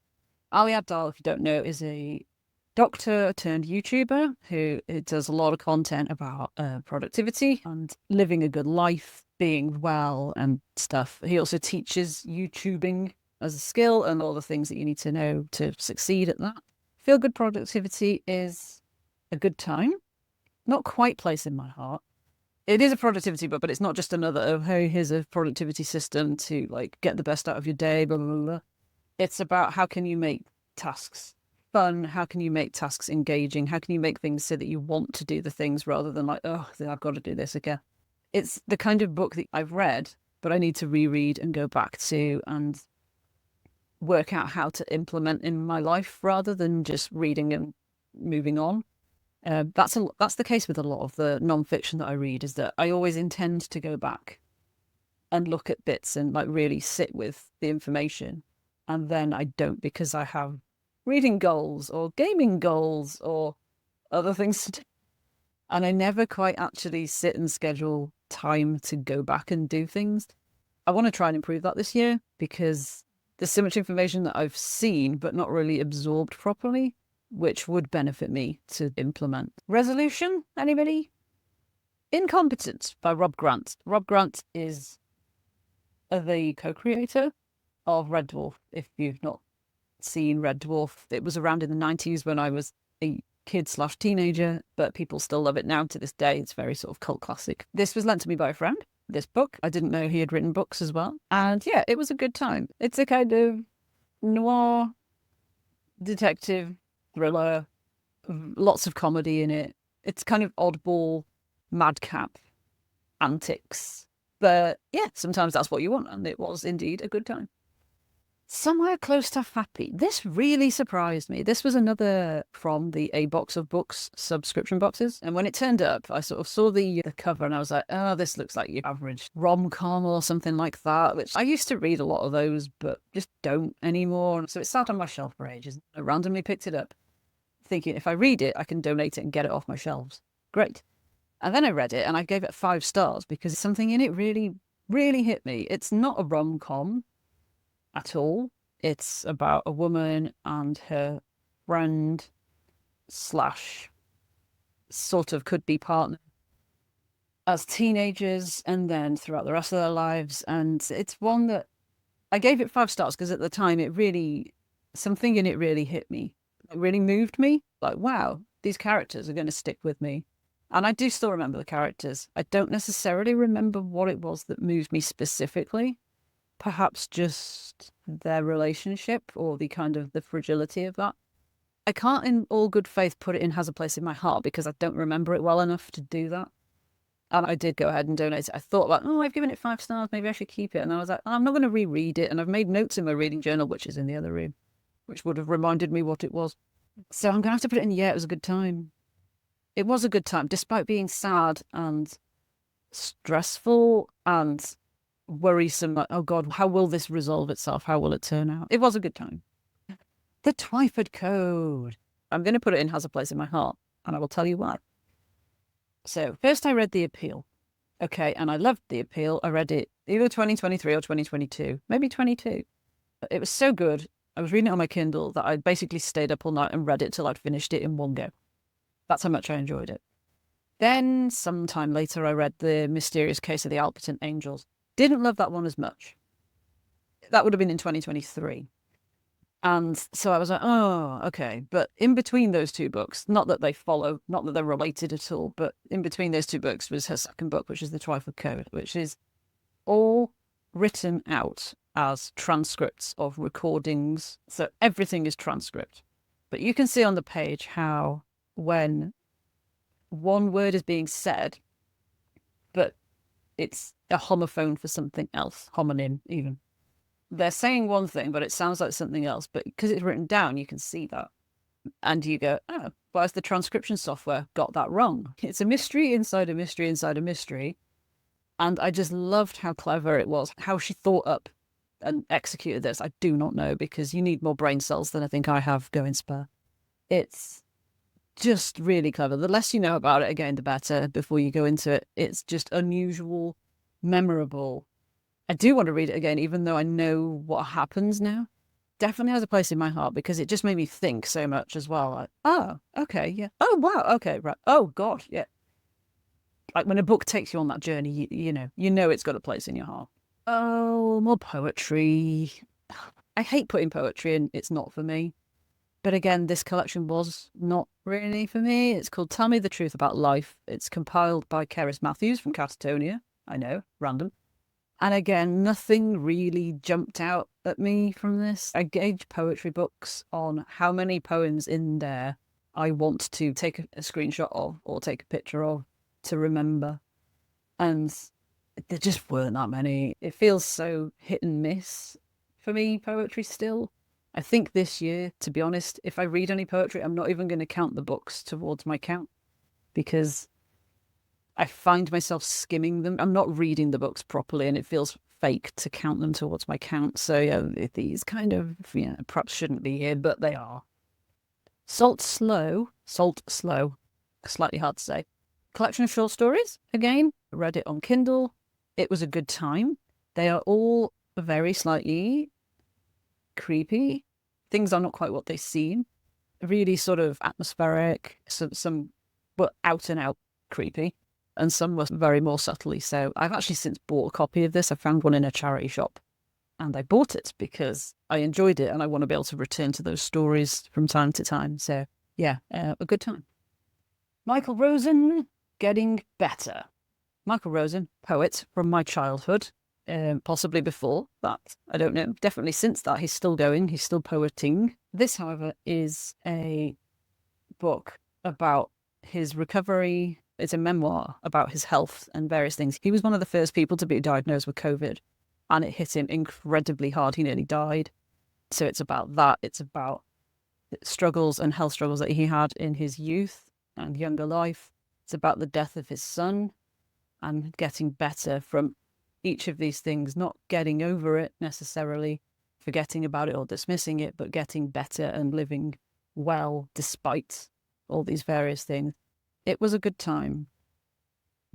Speaker 1: Ali Abdaal, if you don't know, is a doctor turned YouTuber who does a lot of content about productivity and living a good life, being well and stuff. He also teaches YouTubing as a skill and all the things that you need to know to succeed at that. Feel Good Productivity is a good time. Not quite place in my heart. It is a productivity book, but it's not just another, oh, hey, here's a productivity system to like get the best out of your day, blah, blah, blah. It's about how can you make tasks fun? How can you make tasks engaging? How can you make things so that you want to do the things rather than like, oh, I've got to do this again. It's the kind of book that I've read, but I need to reread and go back to and work out how to implement in my life rather than just reading and moving on. That's the case with a lot of the non-fiction that I read, is that I always intend to go back and look at bits and like really sit with the information, and then I don't because I have reading goals or gaming goals or other things to do. And I never quite actually sit and schedule time to go back and do things. I want to try and improve that this year because there's so much information that I've seen but not really absorbed properly, which would benefit me to implement. Resolution? Anybody? Incompetent by Rob Grant. Rob Grant is the co-creator of Red Dwarf. If you've not seen Red Dwarf, it was around in the 90s when I was a kid/teenager, but people still love it now to this day. It's very sort of cult classic. This was lent to me by a friend, this book. I didn't know he had written books as well. And yeah, it was a good time. It's a kind of noir detective thriller, lots of comedy in it. It's kind of oddball, madcap antics. But yeah, sometimes that's what you want. And it was indeed a good time. Somewhere Close to Happy. This really surprised me. This was another from the A Box of Books subscription boxes. And when it turned up, I sort of saw the cover and I was like, oh, this looks like your average rom-com or something like that, which I used to read a lot of those, but just don't anymore. So it sat on my shelf for ages. I randomly picked it up, thinking if I read it, I can donate it and get it off my shelves. Great. And then I read it and I gave it 5 stars because something in it really, really hit me. It's not a rom-com at all. It's about a woman and her friend slash sort of could be partner as teenagers and then throughout the rest of their lives. And it's one that I gave it 5 stars because at the time something in it really hit me. It really moved me. Like, wow, these characters are going to stick with me. And I do still remember the characters. I don't necessarily remember what it was that moved me specifically. Perhaps just their relationship or the kind of the fragility of that. I can't in all good faith put it in Has a Place in My Heart because I don't remember it well enough to do that. And I did go ahead and donate it. I thought about, I've given it 5 stars, maybe I should keep it. And I was like, I'm not going to reread it. And I've made notes in my reading journal, which is in the other room, which would have reminded me what it was. So I'm going to have to put it in, it was a good time. It was a good time, despite being sad and stressful and worrisome, like, oh God, how will this resolve itself? How will it turn out? It was a good time. The Twyford Code. I'm going to put it in Has a Place in My Heart, and I will tell you why. So first I read The Appeal. Okay, and I loved The Appeal. I read it either 2023 or 2022, maybe 22. It was so good. I was reading it on my Kindle that I basically stayed up all night and read it till I'd finished it in one go. That's how much I enjoyed it. Then sometime later I read The Mysterious Case of the Alperton Angels. Didn't love that one as much. That would have been in 2023. And so I was like, oh, okay. But in between those 2 books, not that they follow, not that they're related at all, but in between those 2 books was her second book, which is The Twyford Code, which is all written out as transcripts of recordings. So everything is transcript. But you can see on the page how when one word is being said, but it's a homophone for something else, homonym even. They're saying one thing, but it sounds like something else. But because it's written down, you can see that. And you go, oh, why has the transcription software got that wrong? It's a mystery inside a mystery inside a mystery. And I just loved how clever it was, how she thought up and executed this. I do not know, because you need more brain cells than I think I have going spare. It's just really clever. The less you know about it, again, the better before you go into it. It's just unusual, memorable. I do want to read it again, even though I know what happens now. Definitely has a place in my heart because it just made me think so much as well. Like, oh, okay, yeah. Oh, wow, okay, right. Oh, God, yeah. Like when a book takes you on that journey, you know it's got a place in your heart. Oh, more poetry. I hate putting poetry in. It's not for me. But again, this collection was not really for me. It's called Tell Me the Truth About Life. It's compiled by Cerys Matthews from Catatonia. I know, random. And again, nothing really jumped out at me from this. I gauge poetry books on how many poems in there I want to take a screenshot of or take a picture of to remember. And there just weren't that many. It feels so hit and miss for me, poetry still. I think this year, to be honest, if I read any poetry, I'm not even going to count the books towards my count because I find myself skimming them. I'm not reading the books properly and it feels fake to count them towards my count. So yeah, these kind of, perhaps shouldn't be here, but they are. Salt Slow, slightly hard to say. Collection of short stories, again, read it on Kindle. It was a good time. They are all very slightly creepy. Things are not quite what they seem. Really sort of atmospheric, some were out and out creepy, and some were very more subtly so. I've actually since bought a copy of this. I found one in a charity shop and I bought it because I enjoyed it and I want to be able to return to those stories from time to time. So, yeah, a good time. Michael Rosen, Getting Better. Michael Rosen, poet from my childhood, possibly before that. I don't know. Definitely since that, he's still going. He's still poeting. This, however, is a book about his recovery. It's a memoir about his health and various things. He was one of the first people to be diagnosed with COVID, and it hit him incredibly hard. He nearly died. So it's about that. It's about struggles and health struggles that he had in his youth and younger life. It's about the death of his son and getting better from each of these things, not getting over it necessarily, forgetting about it or dismissing it, but getting better and living well despite all these various things. It was a good time.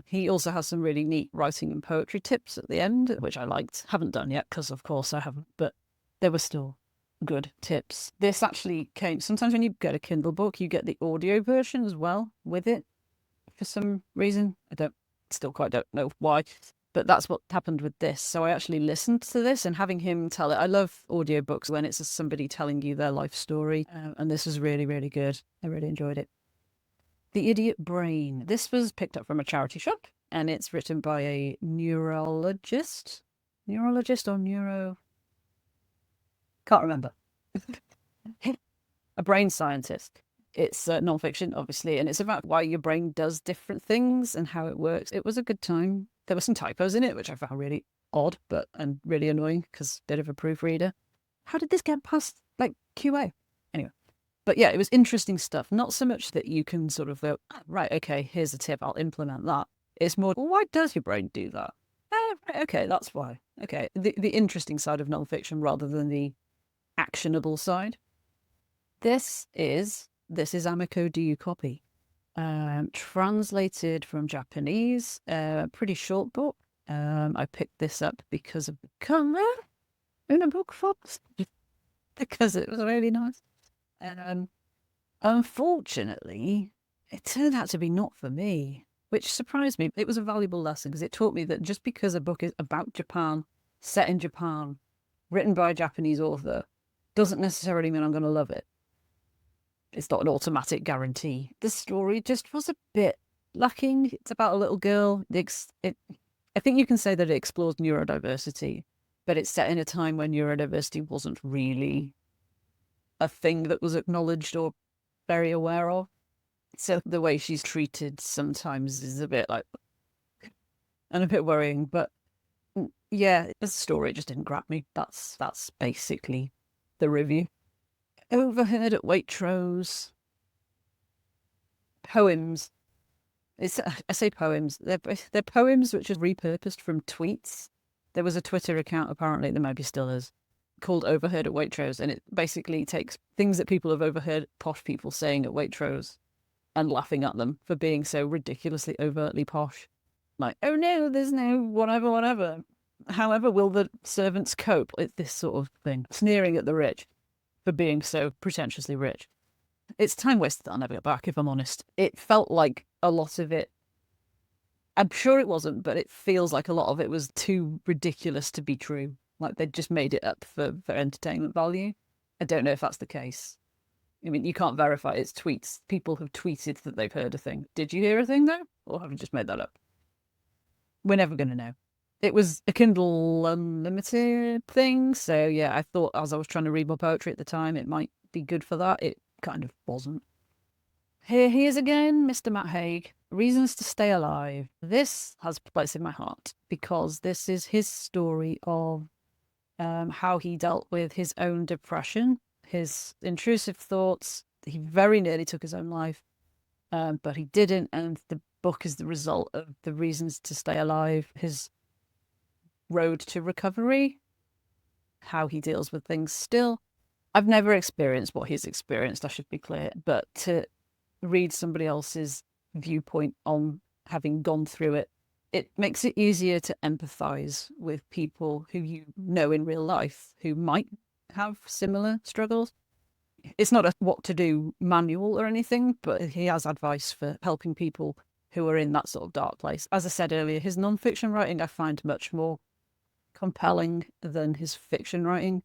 Speaker 1: He also has some really neat writing and poetry tips at the end, which I liked. Haven't done yet because, of course, I haven't, but they were still good tips. This actually came, sometimes when you get a Kindle book, you get the audio version as well with it for some reason. Still quite don't know why, but that's what happened with this. So I actually listened to this and having him tell it. I love audiobooks when it's somebody telling you their life story, and this was really, really good. I really enjoyed it. The Idiot Brain. This was picked up from a charity shop, and it's written by a neurologist or neuro... Can't remember. A brain scientist. It's non-fiction, obviously, and it's about why your brain does different things and how it works. It was a good time. There were some typos in it, which I found really odd, and really annoying because bit of a proofreader. How did this get past QA? Anyway, but yeah, it was interesting stuff. Not so much that you can sort of go, right, okay, here's a tip, I'll implement that. It's more, well, why does your brain do that? Right, okay, that's why. Okay, the interesting side of non-fiction rather than the actionable side. This is Amico. Do you copy? Translated from Japanese. Pretty short book. I picked this up because of the cover in a book box because it was really nice. Unfortunately, it turned out to be not for me, which surprised me. It was a valuable lesson because it taught me that just because a book is about Japan, set in Japan, written by a Japanese author, doesn't necessarily mean I'm going to love it. It's not an automatic guarantee. The story just was a bit lacking. It's about a little girl. I think you can say that it explores neurodiversity, but it's set in a time when neurodiversity wasn't really a thing that was acknowledged or very aware of. So the way she's treated sometimes is a bit and a bit worrying. But yeah, the story just didn't grab me. That's basically the review. Overheard at Waitrose. Poems. I say poems. They're poems which are repurposed from tweets. There was a Twitter account, apparently, there maybe still is, called Overheard at Waitrose, and it basically takes things that people have overheard posh people saying at Waitrose and laughing at them for being so ridiculously overtly posh. Like, oh no, there's no whatever. However will the servants cope? It's this sort of thing. Sneering at the rich for being so pretentiously rich. It's time wasted that I'll never go back, if I'm honest. It felt like a lot of it, I'm sure it wasn't, but it feels like a lot of it was too ridiculous to be true. Like they'd just made it up for entertainment value. I don't know if that's the case. I mean, you can't verify it's tweets. People have tweeted that they've heard a thing. Did you hear a thing, though? Or have you just made that up? We're never going to know. It was a Kindle Unlimited thing. So, yeah, I thought as I was trying to read more poetry at the time, it might be good for that. It kind of wasn't. Here he is again, Mr. Matt Haig. Reasons to Stay Alive. This has a place in my heart because this is his story of how he dealt with his own depression, his intrusive thoughts. He very nearly took his own life, but he didn't. And the book is the result of the reasons to stay alive, his road to recovery, how he deals with things still. I've never experienced what he's experienced, I should be clear, but to read somebody else's viewpoint on having gone through it, it makes it easier to empathize with people who you know in real life who might have similar struggles. It's not a what to do manual or anything, but he has advice for helping people who are in that sort of dark place. As I said earlier, his non-fiction writing I find much more compelling than his fiction writing.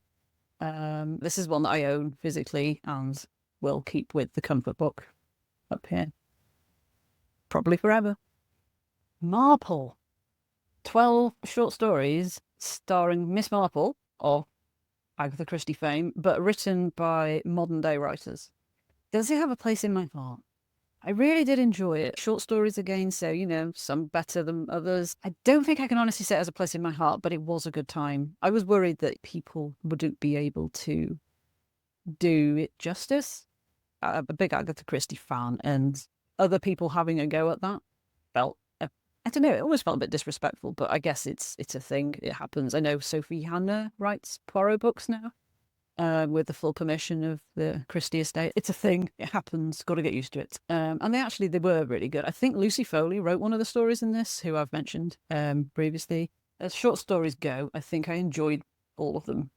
Speaker 1: This is one that I own physically and will keep with the comfort book up here, probably forever. Marple. 12 short stories starring Miss Marple, of Agatha Christie fame, but written by modern day writers. Does it have a place in my heart? I really did enjoy it. Short stories again, so, some better than others. I don't think I can honestly say it has a place in my heart, but it was a good time. I was worried that people wouldn't be able to do it justice. I'm a big Agatha Christie fan, and other people having a go at that felt, I don't know, it almost felt a bit disrespectful, but I guess it's a thing. It happens. I know Sophie Hannah writes Poirot books now. With the full permission of the Christie estate. It's a thing. It happens. Got to get used to it. And they were really good. I think Lucy Foley wrote one of the stories in this, who I've mentioned previously. As short stories go, I think I enjoyed all of them,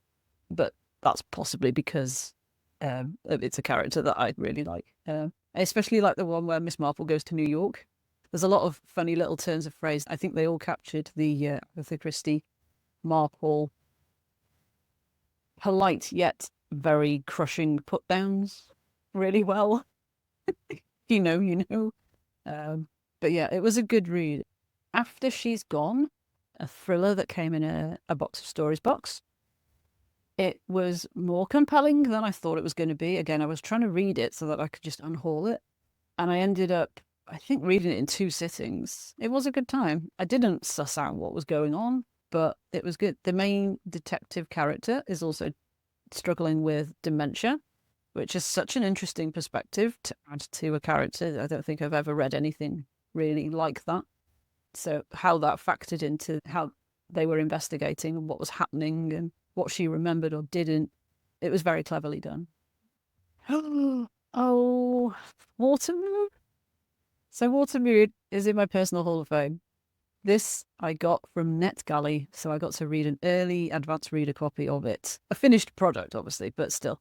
Speaker 1: but that's possibly because it's a character that I really like. I especially like the one where Miss Marple goes to New York. There's a lot of funny little turns of phrase. I think they all captured the Agatha Christie, Marple, polite yet very crushing put downs really well. You know. But yeah, it was a good read. After She's Gone, a thriller that came in a box of stories box, it was more compelling than I thought it was going to be. Again, I was trying to read it so that I could just unhaul it. And I ended up, I think, reading it in 2 sittings. It was a good time. I didn't suss out what was going on, but it was good. The main detective character is also struggling with dementia, which is such an interesting perspective to add to a character. I don't think I've ever read anything really like that. So how that factored into how they were investigating and what was happening and what she remembered or didn't, it was very cleverly done. Oh, Watermoon. So Watermoon is in my personal Hall of Fame. This I got from NetGalley, so I got to read an early advanced reader copy of it. A finished product, obviously, but still.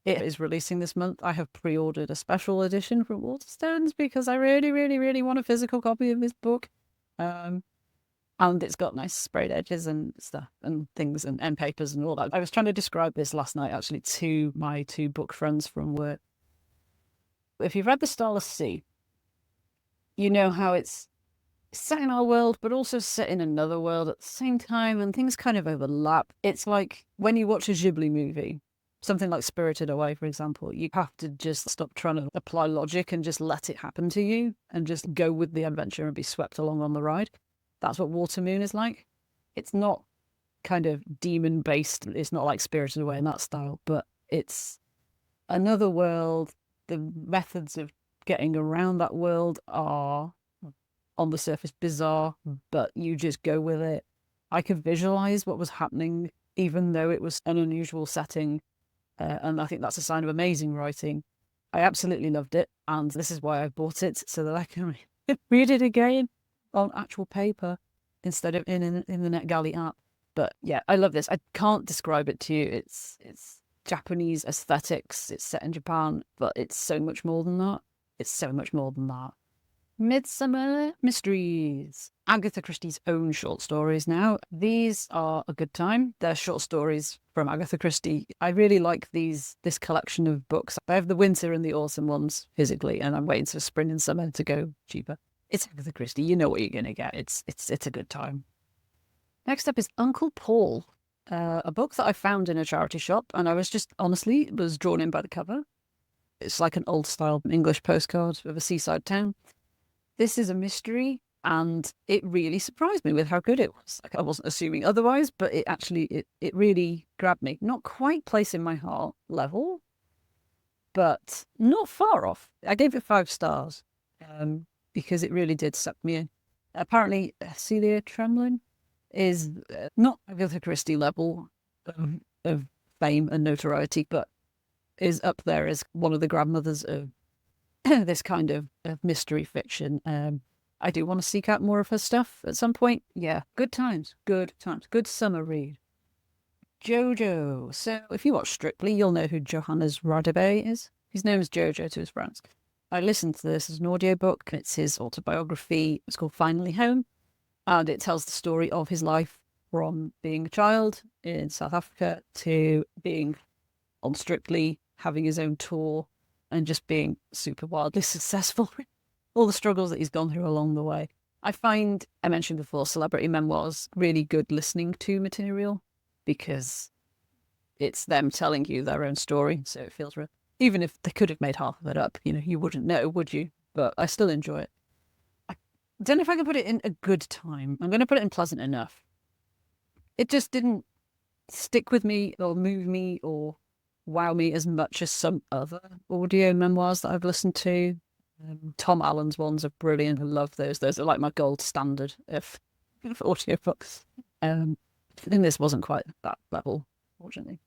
Speaker 1: It is releasing this month. I have pre-ordered a special edition from Waterstones because I really, really, really want a physical copy of this book. And it's got nice sprayed edges and stuff and things and end papers and all that. I was trying to describe this last night, actually, to my 2 book friends from work. If you've read The Starless Sea, you know how it's set in our world, but also set in another world at the same time, and things kind of overlap. It's like when you watch a Ghibli movie, something like Spirited Away, for example, you have to just stop trying to apply logic and just let it happen to you and just go with the adventure and be swept along on the ride. That's what Watermoon is like. It's not kind of demon-based. It's not like Spirited Away in that style, but it's another world. The methods of getting around that world are on the surface bizarre, but you just go with it. I could visualize what was happening, even though it was an unusual setting. And I think that's a sign of amazing writing. I absolutely loved it. And this is why I bought it, so that I can read it again on actual paper instead of in the NetGalley app. But yeah, I love this. I can't describe it to you. It's Japanese aesthetics. It's set in Japan, but it's so much more than that. It's so much more than that. Midsummer Mysteries. Agatha Christie's own short stories now. These are a good time. They're short stories from Agatha Christie. I really like this collection of books. I have the winter and the autumn ones physically, and I'm waiting for spring and summer to go cheaper. It's Agatha Christie. You know what you're going to get. It's a good time. Next up is Uncle Paul, a book that I found in a charity shop, and I was drawn in by the cover. It's like an old style English postcard of a seaside town. This is a mystery, and it really surprised me with how good it was. I wasn't assuming otherwise, but it really grabbed me. Not quite place in my heart level, but not far off. I gave it 5 stars because it really did suck me in. Apparently, Celia Tremlin is not Agatha Christie level of fame and notoriety, but is up there as one of the grandmothers of this kind of mystery fiction. I do want to seek out more of her stuff at some point. Yeah, good times, good times, good summer read. Jojo. So if you watch Strictly, you'll know who Johannes Radebe is. He's known as Jojo to his friends. I listened to this as an audiobook. It's his autobiography. It's called Finally Home. And it tells the story of his life from being a child in South Africa to being on Strictly, having his own tour, and just being super wildly successful. All the struggles that he's gone through along the way. I find, I mentioned before, celebrity memoirs really good listening to material because it's them telling you their own story. So it feels real. Even if they could have made half of it up, you wouldn't know, would you? But I still enjoy it. I don't know if I can put it in a good time. I'm going to put it in pleasant enough. It just didn't stick with me or move me or wow me as much as some other audio memoirs that I've listened to. Tom Allen's ones are brilliant. I love those. Those are like my gold standard of audiobooks. I think this wasn't quite that level, fortunately.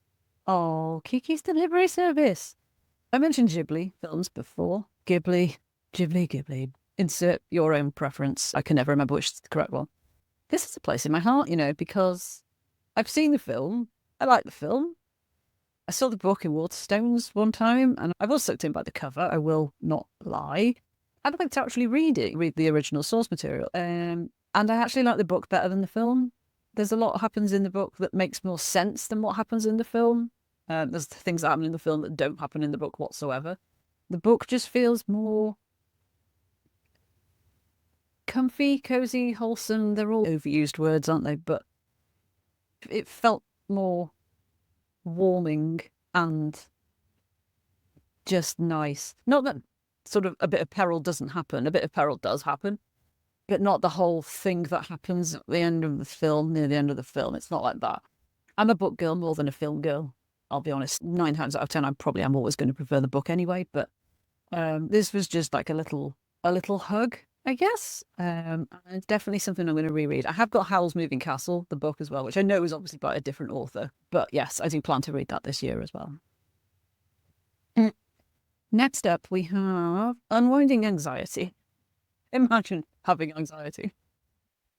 Speaker 1: Oh, Kiki's Delivery Service. I mentioned Ghibli films before. Ghibli. Insert your own preference. I can never remember which is the correct one. This is a place in my heart, because I've seen the film. I like the film. I saw the book in Waterstones one time, and I was sucked in by the cover, I will not lie. I'd like to actually read the original source material. And I actually like the book better than the film. There's a lot that happens in the book that makes more sense than what happens in the film. There's things that happen in the film that don't happen in the book whatsoever. The book just feels more comfy, cozy, wholesome. They're all overused words, aren't they? But it felt more warming and just nice. Not that sort of a bit of peril doesn't happen. A bit of peril does happen, but not the whole thing that happens at the end of the film, near the end of the film. It's not like that. I'm a book girl more than a film girl. I'll be honest. 9 times out of 10, I probably am always going to prefer the book anyway. But this was just like a little hug, I guess. And it's definitely something I'm going to reread. I have got Howl's Moving Castle, the book as well, which I know is obviously by a different author. But yes, I do plan to read that this year as well. Next up, we have Unwinding Anxiety. Imagine having anxiety.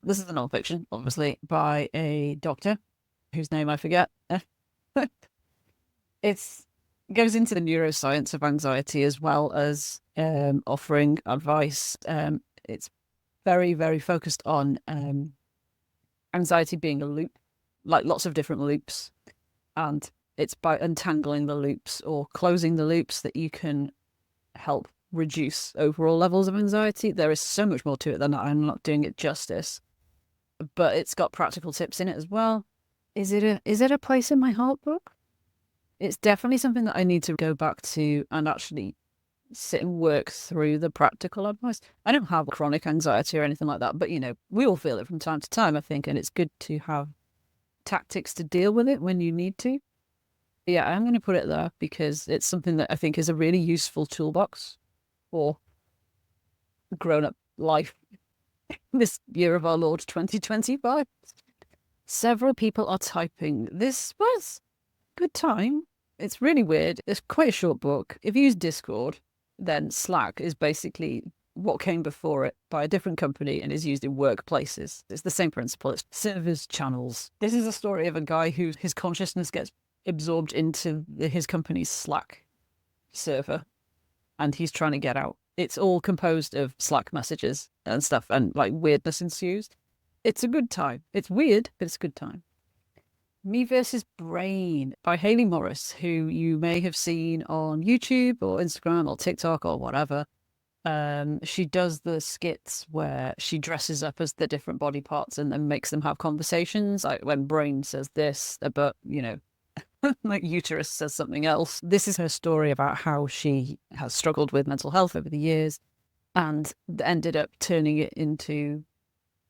Speaker 1: This is a non-fiction, obviously, by a doctor whose name I forget. It goes into the neuroscience of anxiety as well as offering advice. It's very, very focused on anxiety being a loop, like lots of different loops. And it's by untangling the loops or closing the loops that you can help reduce overall levels of anxiety. There is so much more to it than that. I'm not doing it justice. But it's got practical tips in it as well. Is it a place in my heart book? It's definitely something that I need to go back to and actually sit and work through the practical advice. I don't have chronic anxiety or anything like that, but we all feel it from time to time, I think, and it's good to have tactics to deal with it when you need to. Yeah, I'm going to put it there because it's something that I think is a really useful toolbox for grown-up life this year of our Lord 2025. Several people are typing. This was good time. It's really weird. It's quite a short book. If you use Discord, then Slack is basically what came before it by a different company and is used in workplaces. It's the same principle. It's servers, channels. This is a story of a guy his consciousness gets absorbed into his company's Slack server and he's trying to get out. It's all composed of Slack messages and stuff, and like weirdness ensues. It's a good time. It's weird, but it's a good time. Me versus Brain by Hayley Morris, who you may have seen on YouTube or Instagram or TikTok or whatever. She does the skits where she dresses up as the different body parts and then makes them have conversations. Like when Brain says this, but like uterus says something else. This is her story about how she has struggled with mental health over the years and ended up turning it into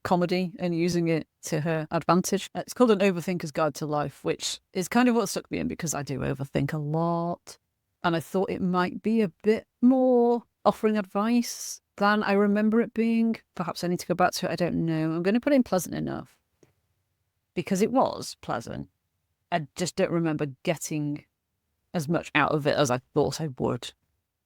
Speaker 1: comedy and using it to her advantage. It's called An Overthinker's Guide to Life, which is kind of what sucked me in because I do overthink a lot. And I thought it might be a bit more offering advice than I remember it being. Perhaps I need to go back to it. I don't know. I'm going to put in pleasant enough because it was pleasant. I just don't remember getting as much out of it as I thought I would.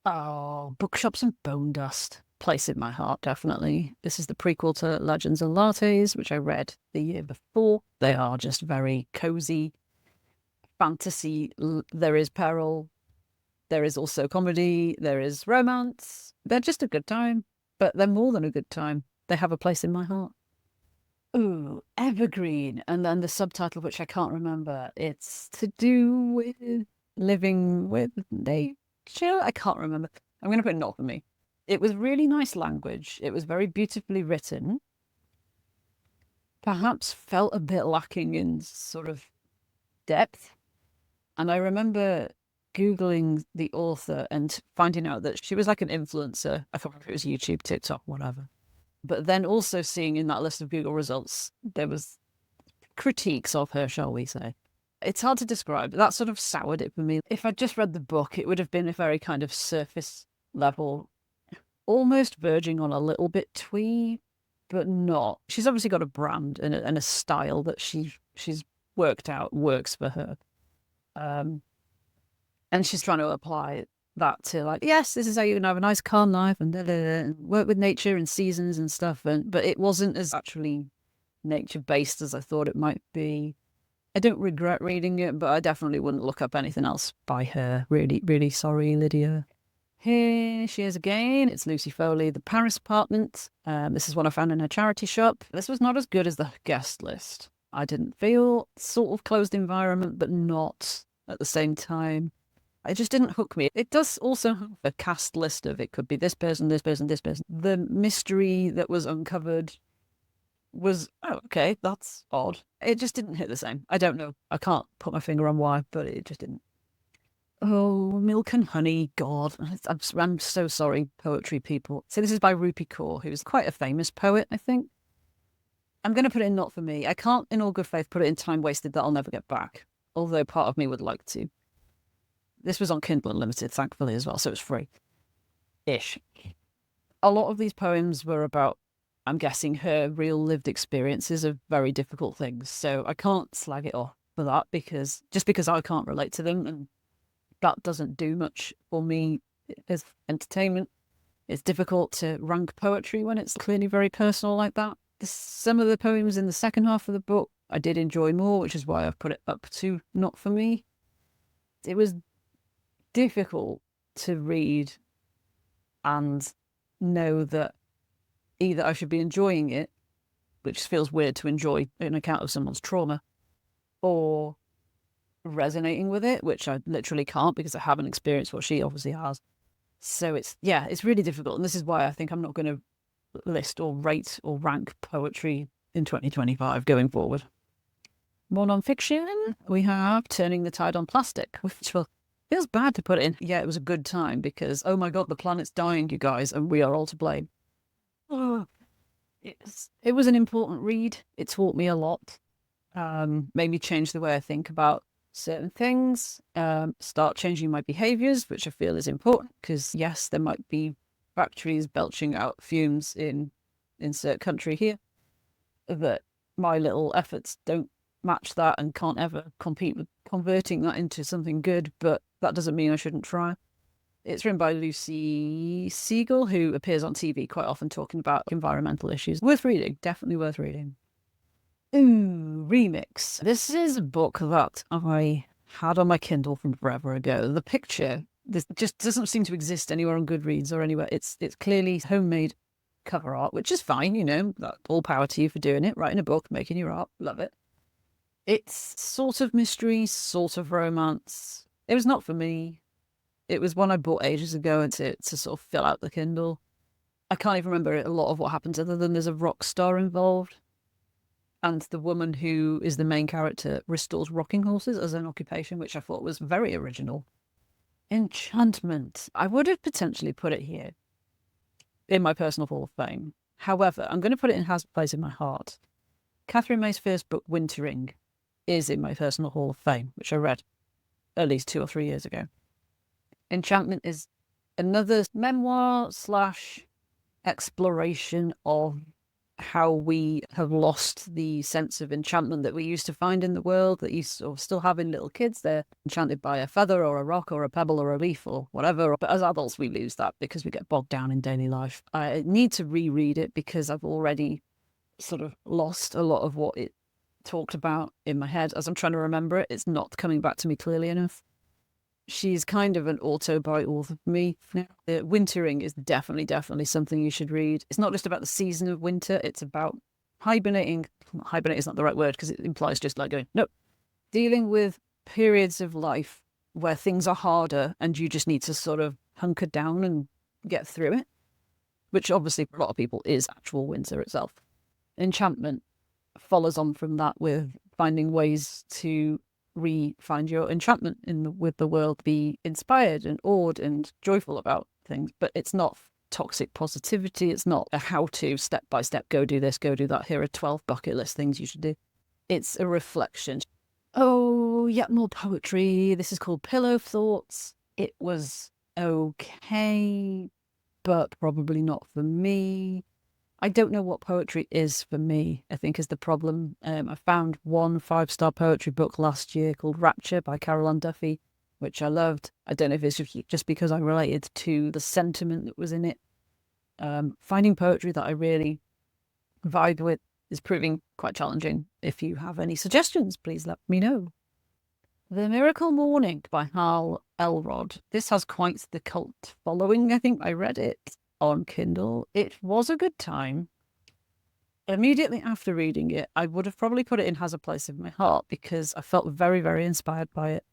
Speaker 1: Oh, Bookshops and Bone Dust. Place in my heart, definitely. This is the prequel to Legends and Lattes, which I read the year before. They are just very cozy fantasy. There is peril. There is also comedy. There is romance. They're just a good time, but they're more than a good time. They have a place in my heart. Ooh, Evergreen. And then the subtitle, which I can't remember. It's to do with living with nature. I can't remember. I'm going to put not for me. It was really nice language. It was very beautifully written. Perhaps felt a bit lacking in sort of depth. And I remember Googling the author and finding out that she was like an influencer. I can't remember if it was YouTube, TikTok, whatever. But then also seeing in that list of Google results, there was critiques of her, shall we say. It's hard to describe. That sort of soured it for me. If I'd just read the book, it would have been a very kind of surface level, almost verging on a little bit twee, but not. She's obviously got a brand and a style that she's worked out works for her. And she's trying to apply that to like, yes, this is how you can have a nice calm life and, and work with nature and seasons and stuff. But it wasn't as actually nature based as I thought it might be. I don't regret reading it, but I definitely wouldn't look up anything else by her. Really, really sorry, Lydia. Here she is again. It's Lucy Foley, The Paris Apartment. This is one I found in a charity shop. This was not as good as the guest list. I didn't feel sort of closed environment, but not at the same time. It just didn't hook me. It does also have a cast list of it could be this person, this person, this person. The mystery that was uncovered was, oh, okay, that's odd. It just didn't hit the same. I don't know. I can't put my finger on why, but it just didn't. Oh, Milk and Honey, God. I'm so sorry, poetry people. So this is by Rupi Kaur, who's quite a famous poet, I think. I'm going to put it in not for me. I can't, in all good faith, put it in time wasted that I'll never get back, although part of me would like to. This was on Kindle Unlimited, thankfully, as well, so it's free-ish. A lot of these poems were about, I'm guessing, her real lived experiences of very difficult things. So I can't slag it off for that because I can't relate to them, and that doesn't do much for me as entertainment. It's difficult to rank poetry when it's clearly very personal like that. Some of the poems in the second half of the book I did enjoy more, which is why I've put it up to not for me. It was difficult to read and know that either I should be enjoying it, which feels weird to enjoy an account of someone's trauma, or resonating with it, which I literally can't because I haven't experienced what she obviously has. So it's really difficult. And this is why I think I'm not going to list or rate or rank poetry in 2025 going forward. More non-fiction, we have Turning the Tide on Plastic, which feels bad to put it in. Yeah, it was a good time because, oh my God, the planet's dying, you guys, and we are all to blame. Oh, it was an important read. It taught me a lot. Made me change the way I think about certain things, start changing my behaviors, which I feel is important because, yes, there might be factories belching out fumes in insert country here, but my little efforts don't match that and can't ever compete with converting that into something good, but that doesn't mean I shouldn't try. It's written by Lucy Siegel, who appears on TV quite often talking about environmental issues. Worth reading, definitely worth reading. Ooh, Remix. This is a book that I had on my Kindle from forever ago. The picture, this just doesn't seem to exist anywhere on Goodreads or anywhere. It's clearly homemade cover art, which is fine, all power to you for doing it, writing a book, making your art, love it. It's sort of mystery, sort of romance. It was not for me. It was one I bought ages ago to sort of fill out the Kindle. I can't even remember a lot of what happens other than there's a rock star involved. And the woman who is the main character restores rocking horses as an occupation, which I thought was very original. Enchantment. I would have potentially put it here in my personal Hall of Fame. However, I'm going to put it in Has a Place in My Heart. Catherine May's first book, Wintering, is in my personal Hall of Fame, which I read at least 2 or 3 years ago. Enchantment is another memoir / exploration of how we have lost the sense of enchantment that we used to find in the world, that you sort of still have in little kids. They're enchanted by a feather or a rock or a pebble or a leaf or whatever. But as adults, we lose that because we get bogged down in daily life. I need to reread it because I've already sort of lost a lot of what it talked about in my head. As I'm trying to remember it, it's not coming back to me clearly enough. She's kind of an auto-buy author for me now. The Wintering is definitely something you should read. It's not just about the season of winter, it's about hibernating. Hibernate is not the right word because it implies just like going, nope. Dealing with periods of life where things are harder and you just need to sort of hunker down and get through it, which obviously for a lot of people is actual winter itself. Enchantment follows on from that with finding ways to find your enchantment with the world, be inspired and awed and joyful about things. But it's not toxic positivity. It's not a how-to, step-by-step, go do this, go do that. Here are 12 bucket list things you should do. It's a reflection. Oh, yeah, more poetry. This is called Pillow Thoughts. It was okay, but probably not for me. I don't know what poetry is for me, I think is the problem. I found one 5-star poetry book last year called Rapture by Caroline Duffy, which I loved. I don't know if it's just because I related to the sentiment that was in it. Finding poetry that I really vibe with is proving quite challenging. If you have any suggestions, please let me know. The Miracle Morning by Hal Elrod. This has quite the cult following. I think I read it on Kindle. It was a good time. Immediately after reading it, I would have probably put it in Has a Place in My Heart because I felt very, very inspired by it.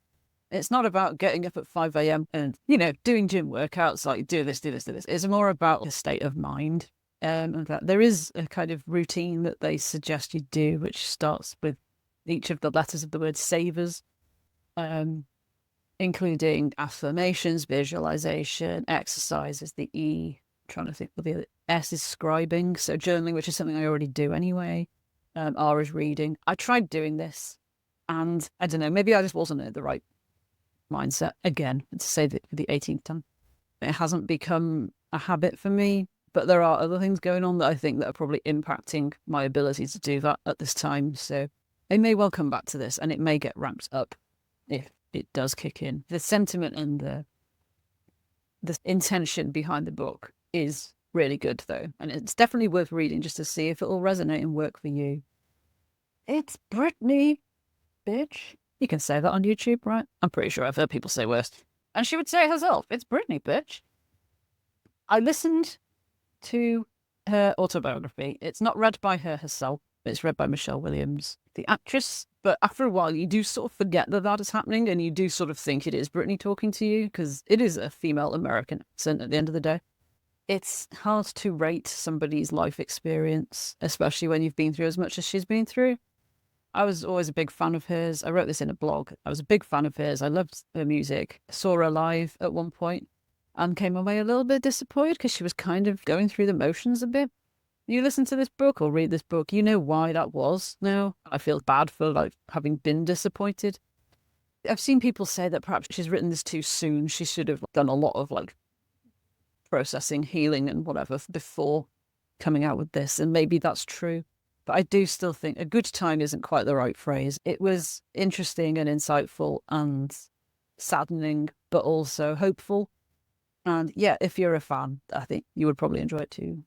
Speaker 1: It's not about getting up at 5 a.m. and, doing gym workouts, like do this, do this, do this. It's more about a state of mind. And that there is a kind of routine that they suggest you do, which starts with each of the letters of the word savers, including affirmations, visualization, exercises, the E. Trying to think what the S is scribing, so journaling, which is something I already do anyway. R is reading. I tried doing this, and I don't know, maybe I just wasn't in the right mindset again, to say that for the 18th time. It hasn't become a habit for me, but there are other things going on that I think that are probably impacting my ability to do that at this time. So I may well come back to this, and it may get ramped up if it does kick in. The sentiment and the intention behind the book is really good, though, and it's definitely worth reading just to see if it will resonate and work for you. It's Britney, bitch. You can say that on YouTube, right? I'm pretty sure I've heard people say worse. And she would say it herself, it's Britney, bitch. I listened to her autobiography. It's not read by her herself. It's read by Michelle Williams, the actress. But after a while, you do sort of forget that is happening, and you do sort of think it is Britney talking to you, because it is a female American accent at the end of the day. It's hard to rate somebody's life experience, especially when you've been through as much as she's been through. I was always a big fan of hers. I wrote this in a blog. I was a big fan of hers. I loved her music. I saw her live at one point and came away a little bit disappointed because she was kind of going through the motions a bit. You listen to this book or read this book, you know why that was now. I feel bad for having been disappointed. I've seen people say that perhaps she's written this too soon. She should have done a lot of processing, healing and whatever before coming out with this, and maybe that's true. But I do still think a good time isn't quite the right phrase. It was interesting and insightful and saddening, but also hopeful. And yeah, if you're a fan, I think you would probably enjoy it too.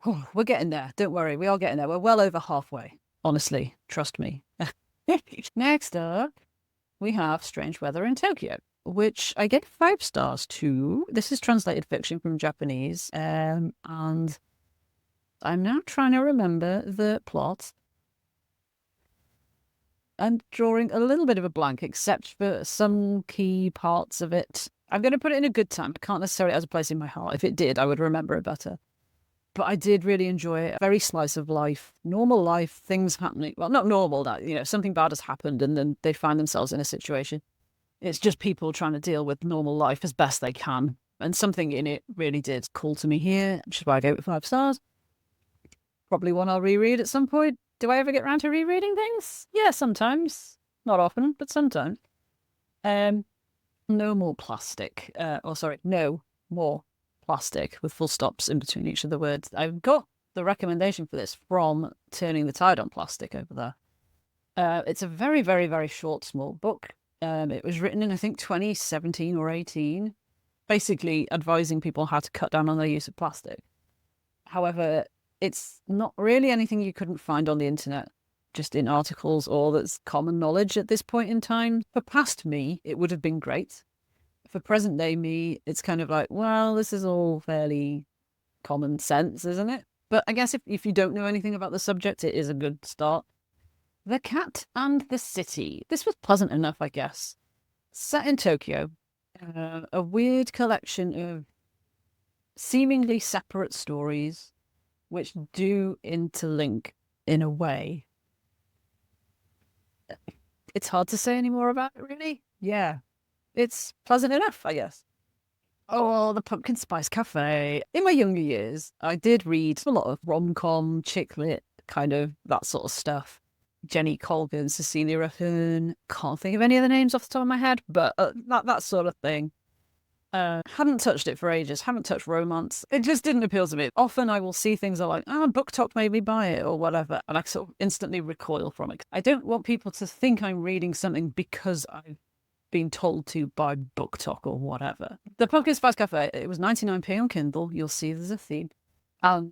Speaker 1: Oh, we're getting there. Don't worry, we are getting there. We're well over halfway. Honestly, trust me. Next up, we have Strange Weather in Tokyo, which I gave 5 stars to. This is translated fiction from Japanese, and I'm now trying to remember the plot. I'm drawing a little bit of a blank, except for some key parts of it. I'm going to put it in a good time. I can't necessarily have a place in my heart. If it did, I would remember it better. But I did really enjoy it. Very slice of life, normal life, things happening. Well, not normal, that, something bad has happened and then they find themselves in a situation. It's just people trying to deal with normal life as best they can. And something in it really did call to me here, which is why I gave it 5 stars. Probably one I'll reread at some point. Do I ever get around to rereading things? Yeah, sometimes. Not often, but sometimes. No more plastic. No more plastic with full stops in between each of the words I've got. the recommendation for this from Turning the Tide on Plastic over there. It's a very, very, very short, small book. It was written in, I think, 2017 or 18, basically advising people how to cut down on their use of plastic. However, it's not really anything you couldn't find on the internet, just in articles or that's common knowledge at this point in time. For past me, it would have been great. For present day me, it's kind of like, well, this is all fairly common sense, isn't it? But I guess if you don't know anything about the subject, it is a good start. The Cat and the City. This was pleasant enough, I guess. Set in Tokyo, a weird collection of seemingly separate stories which do interlink in a way. It's hard to say any more about it, really. Yeah, it's pleasant enough, I guess. Oh, the Pumpkin Spice Cafe. In my younger years, I did read a lot of rom-com, chick lit, kind of that sort of stuff. Jenny Colgan, Cecilia Ahern. Can't think of any of the names off the top of my head, but that sort of thing. Hadn't touched it for ages, haven't touched romance. It just didn't appeal to me. Often I will see things like, Book Talk made me buy it or whatever, and I sort of instantly recoil from it. I don't want people to think I'm reading something because I've been told to by Book Talk or whatever. The Pumpkin Spice Cafe, it was 99p on Kindle. You'll see there's a theme. And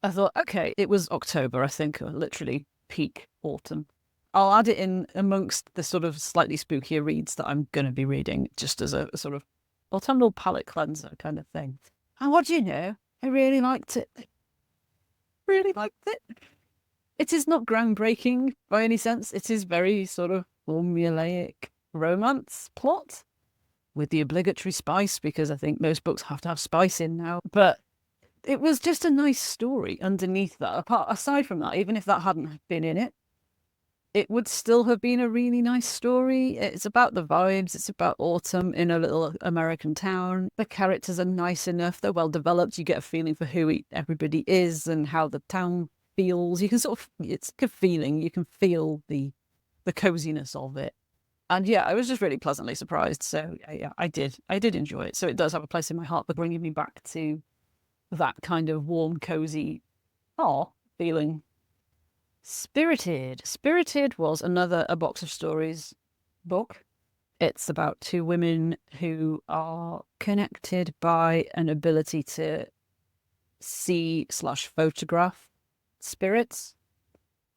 Speaker 1: I thought, okay, it was October, I think, or literally peak autumn. I'll add it in amongst the sort of slightly spookier reads that I'm going to be reading, just as a sort of autumnal palate cleanser kind of thing. And what do you know? I really liked it. Really liked it. It is not groundbreaking by any sense. It is very sort of formulaic romance plot with the obligatory spice, because I think most books have to have spice in now. But it was just a nice story underneath that. Aside from that, even if that hadn't been in it, it would still have been a really nice story. It's about the vibes. It's about autumn in a little American town. The characters are nice enough. They're well developed. You get a feeling for who everybody is and how the town feels. You can it's like a feeling. You can feel the coziness of it. And yeah, I was just really pleasantly surprised. So yeah, I did enjoy it. So it does have a place in my heart for bringing me back to that kind of warm, cozy, feeling. Spirited was another A Box of Stories book. It's about two women who are connected by an ability to see/photograph spirits,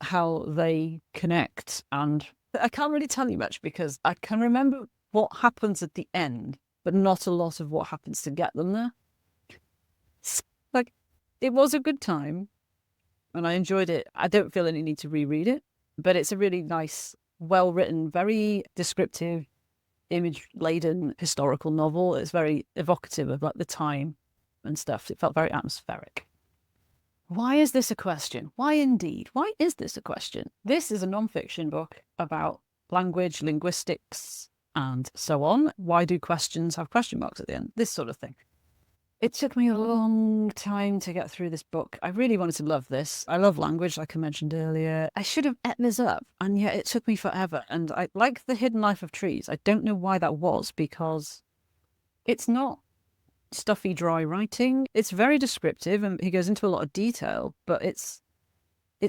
Speaker 1: how they connect. And I can't really tell you much because I can remember what happens at the end, but not a lot of what happens to get them there. Like, it was a good time and I enjoyed it. I don't feel any need to reread it, but it's a really nice, well-written, very descriptive, image-laden historical novel. It's very evocative of like the time and stuff. It felt very atmospheric. Why is this a question? Why indeed? Why is this a question? This is a non-fiction book about language, linguistics, and so on. Why do questions have question marks at the end? This sort of thing. It took me a long time to get through this book. I really wanted to love this. I love language, like I mentioned earlier. I should have ate this up, and yet it took me forever. And I like The Hidden Life of Trees. I don't know why that was, because it's not stuffy, dry writing. It's very descriptive, and he goes into a lot of detail, but it's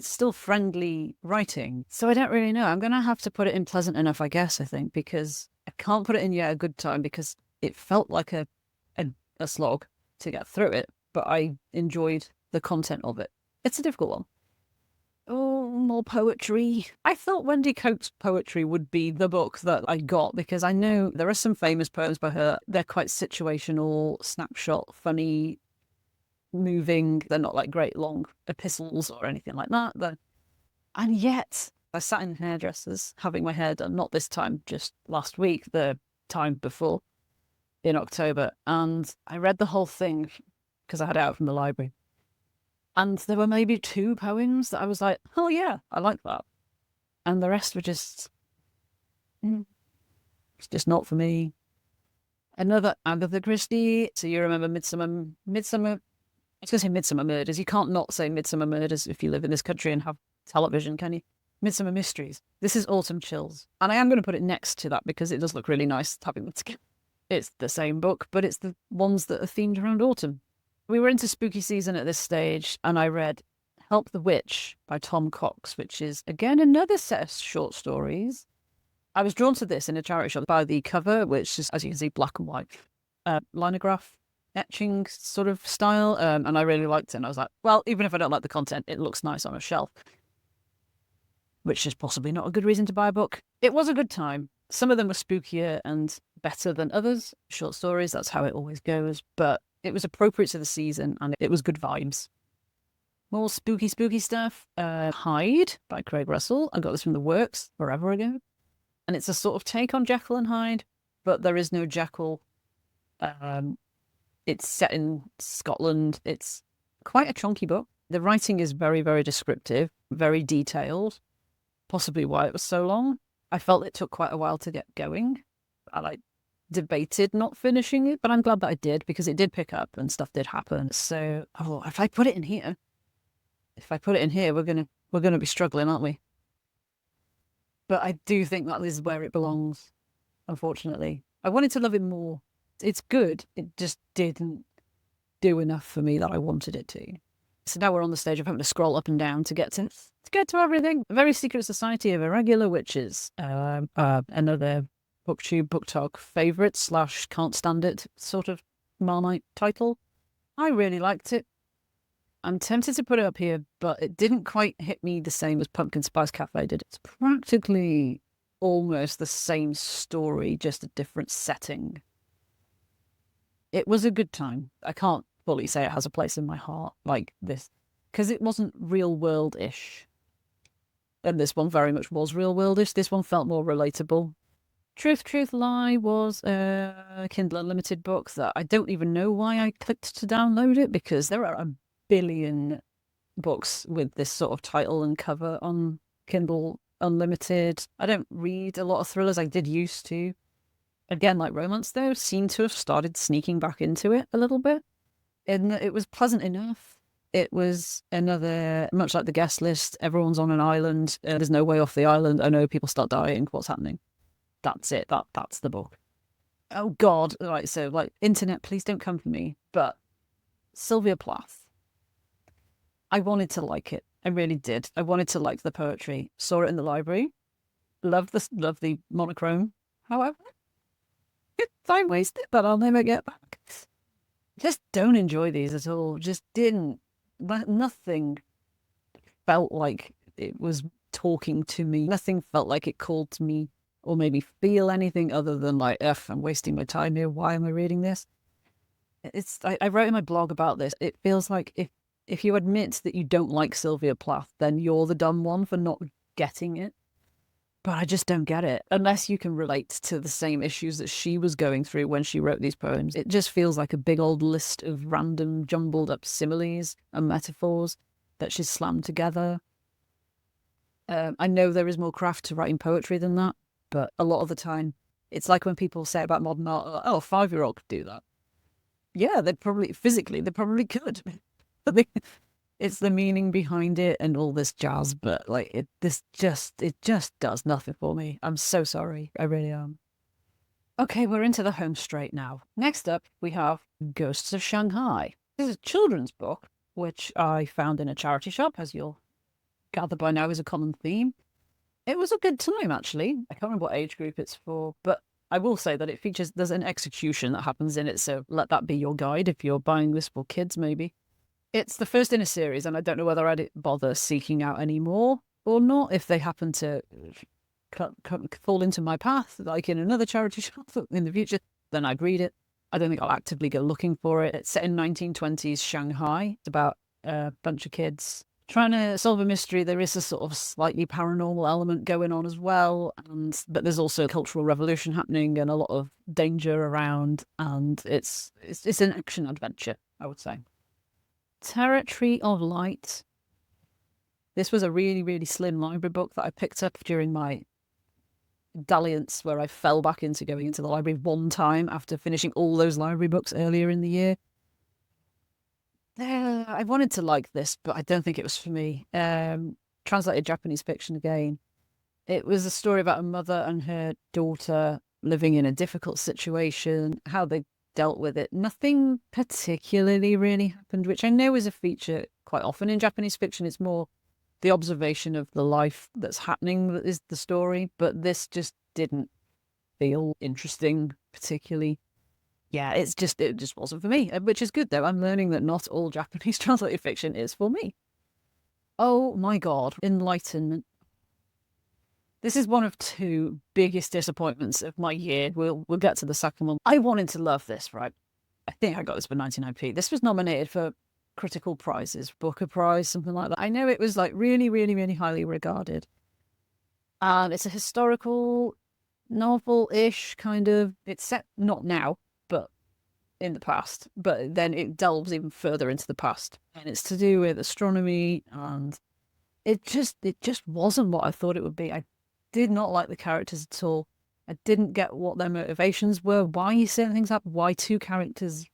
Speaker 1: still friendly writing. So I don't really know. I'm going to have to put it in pleasant enough, I guess, I think, because I can't put it in yet a good time, because it felt like a slog to get through it, but I enjoyed the content of it. It's a difficult one. Oh, more poetry. I thought Wendy Coates' poetry would be the book that I got, because I know there are some famous poems by her. They're quite situational, snapshot, funny, moving. They're not like great long epistles or anything like that. And yet, I sat in hairdressers having my hair done, not this time, just last week, the time before, in October, and I read the whole thing because I had it out from the library. And there were maybe 2 poems that I was like, oh yeah, I like that. And the rest were just, it's just not for me. Another Agatha Christie. So you remember Midsummer, I was going to say Midsummer Murders. You can't not say Midsummer Murders if you live in this country and have television, can you? Midsummer Mysteries. This is Autumn Chills. And I am going to put it next to that because it does look really nice having them together. It's the same book, but it's the ones that are themed around autumn. We were into spooky season at this stage, and I read Help the Witch by Tom Cox, which is, again, another set of short stories. I was drawn to this in a charity shop by the cover, which is, as you can see, black and white, linograph etching sort of style, and I really liked it. And I was like, well, even if I don't like the content, it looks nice on a shelf, which is possibly not a good reason to buy a book. It was a good time. Some of them were spookier and better than others. Short stories, that's how it always goes. But it was appropriate to the season, and it was good vibes. More spooky stuff. Hyde by Craig Russell. I got this from the Works forever ago. And it's a sort of take on Jekyll and Hyde, but there is no Jekyll. It's set in Scotland. It's quite a chunky book. The writing is very, very descriptive, very detailed, possibly why it was so long. I felt it took quite a while to get going. I debated not finishing it, but I'm glad that I did, because it did pick up and stuff did happen. So I thought, if I put it in here, we're gonna be struggling, aren't we? But I do think that is where it belongs, unfortunately. I wanted to love it more. It's good. It just didn't do enough for me that I wanted it to. So now we're on the stage of having to scroll up and down to get to everything. A Very Secret Society of Irregular Witches, another BookTube, BookTok favourite / can't stand it sort of Marmite title. I really liked it. I'm tempted to put it up here, but it didn't quite hit me the same as Pumpkin Spice Cafe did. It's practically almost the same story, just a different setting. It was a good time. I can't fully say it has a place in my heart like this, because it wasn't real world-ish. And this one very much was real world-ish. This one felt more relatable. Truth, Lie was a Kindle Unlimited book that I don't even know why I clicked to download it, because there are a billion books with this sort of title and cover on Kindle Unlimited. I don't read a lot of thrillers. I did used to. Again, like romance, though, seemed to have started sneaking back into it a little bit. And it was pleasant enough. It was another, much like The Guest List, everyone's on an island. There's no way off the island. I know people start dying. What's happening? That's it. That's the book. Oh, God. Right, so, internet, please don't come for me. But Sylvia Plath. I wanted to like it. I really did. I wanted to like the poetry. Saw it in the library. Love the monochrome. However, time wasted that I'll never get back. Just don't enjoy these at all. Just didn't. Nothing felt like it was talking to me. Nothing felt like it called to me or made me feel anything other than like, I'm wasting my time here. Why am I reading this? I wrote in my blog about this. It feels like if you admit that you don't like Sylvia Plath, then you're the dumb one for not getting it. But I just don't get it. Unless you can relate to the same issues that she was going through when she wrote these poems. It just feels like a big old list of random jumbled up similes and metaphors that she's slammed together. I know there is more craft to writing poetry than that, but a lot of the time, it's like when people say about modern art, oh, a 5-year-old could do that. Yeah, they probably could. It's the meaning behind it and all this jazz, but it just does nothing for me. I'm so sorry. I really am. Okay, we're into the home straight now. Next up, we have Ghosts of Shanghai. This is a children's book, which I found in a charity shop, as you'll gather by now is a common theme. It was a good time, actually. I can't remember what age group it's for, but I will say that there's an execution that happens in it, so let that be your guide if you're buying this for kids, maybe. It's the first in a series, and I don't know whether I'd bother seeking out any more or not if they happen to fall into my path, like in another charity shop in the future, then I'd read it. I don't think I'll actively go looking for it. It's set in 1920s Shanghai. It's about a bunch of kids trying to solve a mystery. There is a sort of slightly paranormal element going on as well, but there's also a cultural revolution happening and a lot of danger around, and it's an action adventure, I would say. Territory of Light. This was a really, really slim library book that I picked up during my dalliance where I fell back into going into the library one time after finishing all those library books earlier in the year. I wanted to like this, but I don't think it was for me. Translated Japanese fiction again. It was a story about a mother and her daughter living in a difficult situation, how they dealt with it. Nothing particularly really happened, which I know is a feature quite often in Japanese fiction. It's more the observation of the life that's happening that is the story, but this just didn't feel interesting particularly. Yeah, it just wasn't for me, which is good though. I'm learning that not all Japanese translated fiction is for me. Oh my God, enlightenment. This is one of two biggest disappointments of my year. We'll get to the second one. I wanted to love this, right? I think I got this for 99p. This was nominated for critical prizes, Booker Prize, something like that. I know it was like really, really, really highly regarded. And it's a historical novel-ish kind of. It's set not now, but in the past. But then it delves even further into the past, and it's to do with astronomy. And it just wasn't what I thought it would be. I did not like the characters at all. I didn't get what their motivations were, why certain things happened, why two characters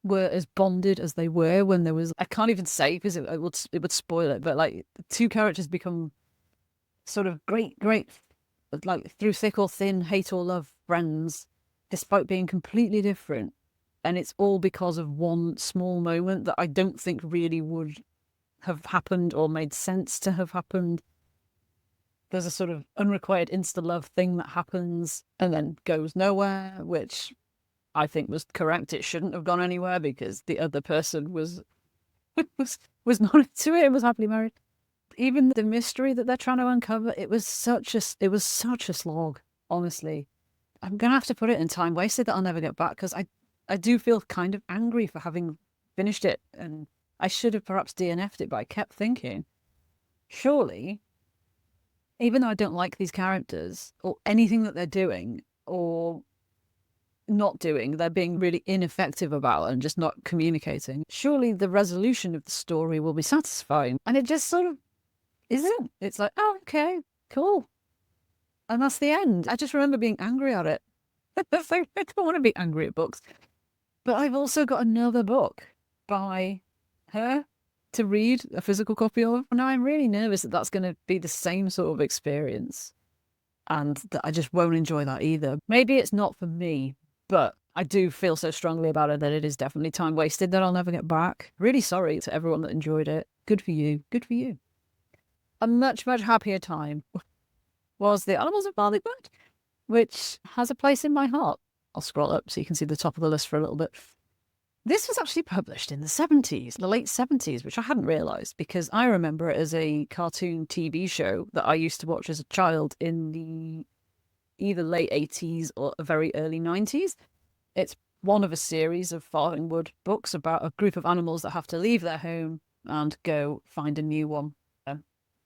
Speaker 1: were as bonded as they were when there was. I can't even say because it would spoil it, but like the two characters become sort of great, like through thick or thin, hate or love friends, despite being completely different. And it's all because of one small moment that I don't think really would have happened or made sense to have happened. There's a sort of unrequited insta-love thing that happens and then goes nowhere, which I think was correct. It shouldn't have gone anywhere because the other person was not into it and was happily married. Even the mystery that they're trying to uncover, it was such a slog, honestly. I'm gonna have to put it in time wasted that I'll never get back because I do feel kind of angry for having finished it, and I should have perhaps DNF'd it, but I kept thinking, surely, even though I don't like these characters or anything that they're doing or not doing, they're being really ineffective about and just not communicating, surely the resolution of the story will be satisfying. And it just sort of isn't. It's like, oh, okay, cool. And that's the end. I just remember being angry at it. So I don't want to be angry at books. But I've also got another book by her to read, a physical copy of. Now I'm really nervous that that's going to be the same sort of experience and that I just won't enjoy that either. Maybe it's not for me, but I do feel so strongly about it that it is definitely time wasted that I'll never get back. Really sorry to everyone that enjoyed it. Good for you. Good for you. A much, much happier time was The Animals of Barleywood, which has a place in my heart. I'll scroll up so you can see the top of the list for a little bit. This was actually published in the 70s, the late 70s, which I hadn't realised because I remember it as a cartoon TV show that I used to watch as a child in the either late 80s or very early 90s. It's one of a series of Farthingwood books about a group of animals that have to leave their home and go find a new one. A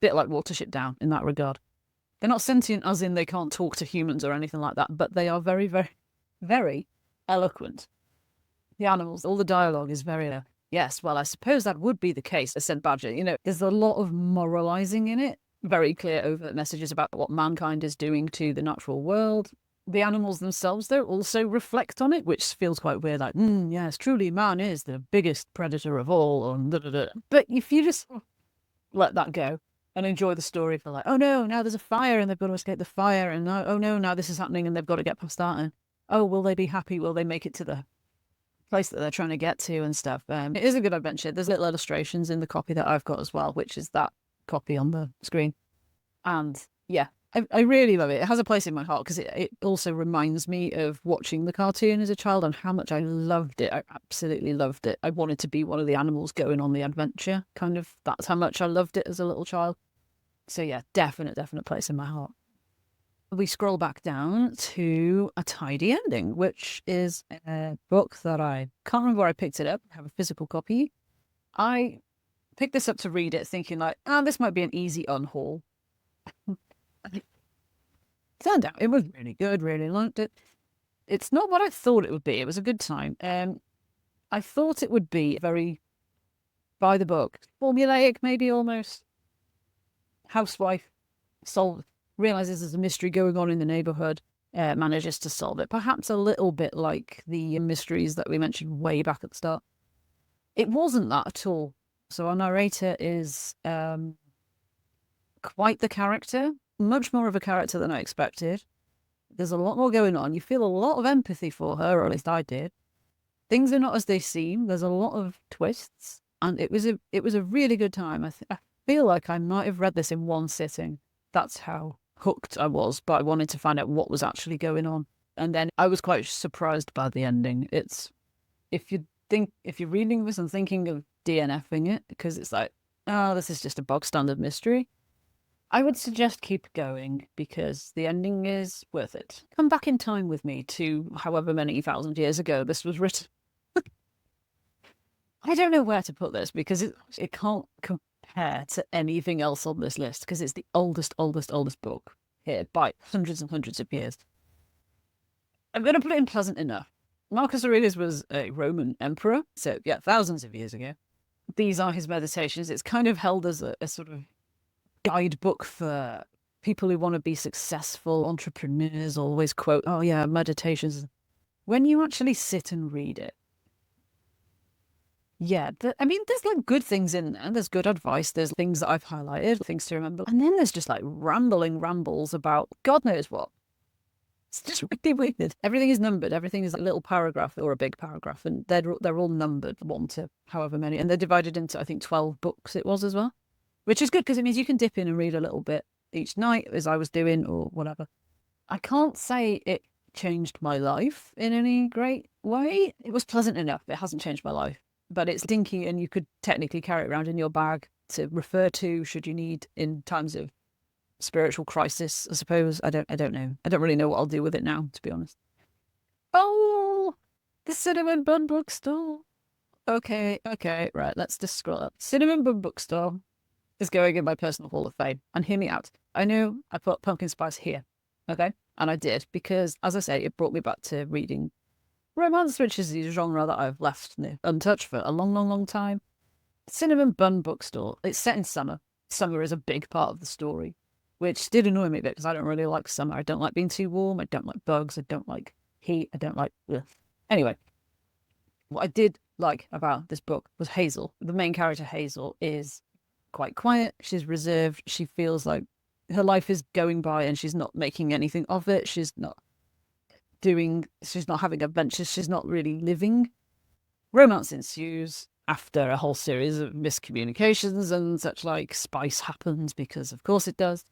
Speaker 1: bit like Watership Down in that regard. They're not sentient as in they can't talk to humans or anything like that, but they are very, very, very eloquent. The animals, all the dialogue is very, yes, well, I suppose that would be the case, said Badger. You know, there's a lot of moralizing in it, very clear overt messages about what mankind is doing to the natural world. The animals themselves, though, also reflect on it, which feels quite weird, like, yes, truly man is the biggest predator of all, and But if you just let that go and enjoy the story for like, oh no, now there's a fire and they've got to escape the fire, and oh no, now this is happening and they've got to get past that, and oh, will they be happy? Will they make it to the place that they're trying to get to and stuff? It is a good adventure. There's little illustrations in the copy that I've got as well, which is that copy on the screen. And yeah, I really love it. It has a place in my heart because it also reminds me of watching the cartoon as a child and how much I loved it. I absolutely loved it. I wanted to be one of the animals going on the adventure, kind of. That's how much I loved it as a little child. So yeah, definite place in my heart. We scroll back down to A Tidy Ending, which is a book that I can't remember where I picked it up. I have a physical copy. I picked this up to read it thinking like, this might be an easy unhaul. Turned out it was really good, really liked it. It's not what I thought it would be. It was a good time. I thought it would be very by the book, formulaic, maybe almost. Housewife realizes there's a mystery going on in the neighborhood, manages to solve it. Perhaps a little bit like the mysteries that we mentioned way back at the start. It wasn't that at all. So our narrator is quite the character, much more of a character than I expected. There's a lot more going on. You feel a lot of empathy for her, or at least I did. Things are not as they seem. There's a lot of twists, and it was a really good time. I feel like I might have read this in one sitting. That's how hooked I was, but I wanted to find out what was actually going on. And then I was quite surprised by the ending. It's if you're reading this and thinking of DNFing it, because it's like, oh, this is just a bog standard mystery, I would suggest keep going because the ending is worth it. Come back in time with me to however many thousand years ago this was written. I don't know where to put this because it can't compare to anything else on this list because it's the oldest book here by hundreds and hundreds of years. I'm going to put it in pleasant enough. Marcus Aurelius was a Roman emperor, so yeah, thousands of years ago. These are his meditations. It's kind of held as a sort of guidebook for people who want to be successful entrepreneurs. Always quote, oh yeah, meditations. When you actually sit and read it, yeah, I mean, there's like good things in there. There's good advice. There's things that I've highlighted, things to remember. And then there's just like rambling rambles about God knows what. It's just really weird. Everything is numbered. Everything is a little paragraph or a big paragraph. And they're all numbered, 1 to however many. And they're divided into, I think, 12 books it was as well. Which is good because it means you can dip in and read a little bit each night as I was doing or whatever. I can't say it changed my life in any great way. It was pleasant enough. It hasn't changed my life. But it's dinky and you could technically carry it around in your bag to refer to should you need in times of spiritual crisis, I suppose. I don't know. I don't really know what I'll do with it now, to be honest. Oh, the Cinnamon Bun Bookstore. Okay, right. Let's just scroll up. Cinnamon Bun Bookstore is going in my personal Hall of Fame. And hear me out. I know I put pumpkin spice here, okay? And I did because, as I say, it brought me back to reading romance, which is the genre that I've left untouched for a long, long, long time. Cinnamon Bun Bookstore. It's set in summer. Summer is a big part of the story, which did annoy me a bit because I don't really like summer. I don't like being too warm. I don't like bugs. I don't like heat. I don't like... Ugh. Anyway, what I did like about this book was Hazel. The main character, Hazel, is quite quiet. She's reserved. She feels like her life is going by and she's not making anything of it. She's not having adventures. She's not really living. Romance ensues after a whole series of miscommunications and such like. Spice happens because of course it does.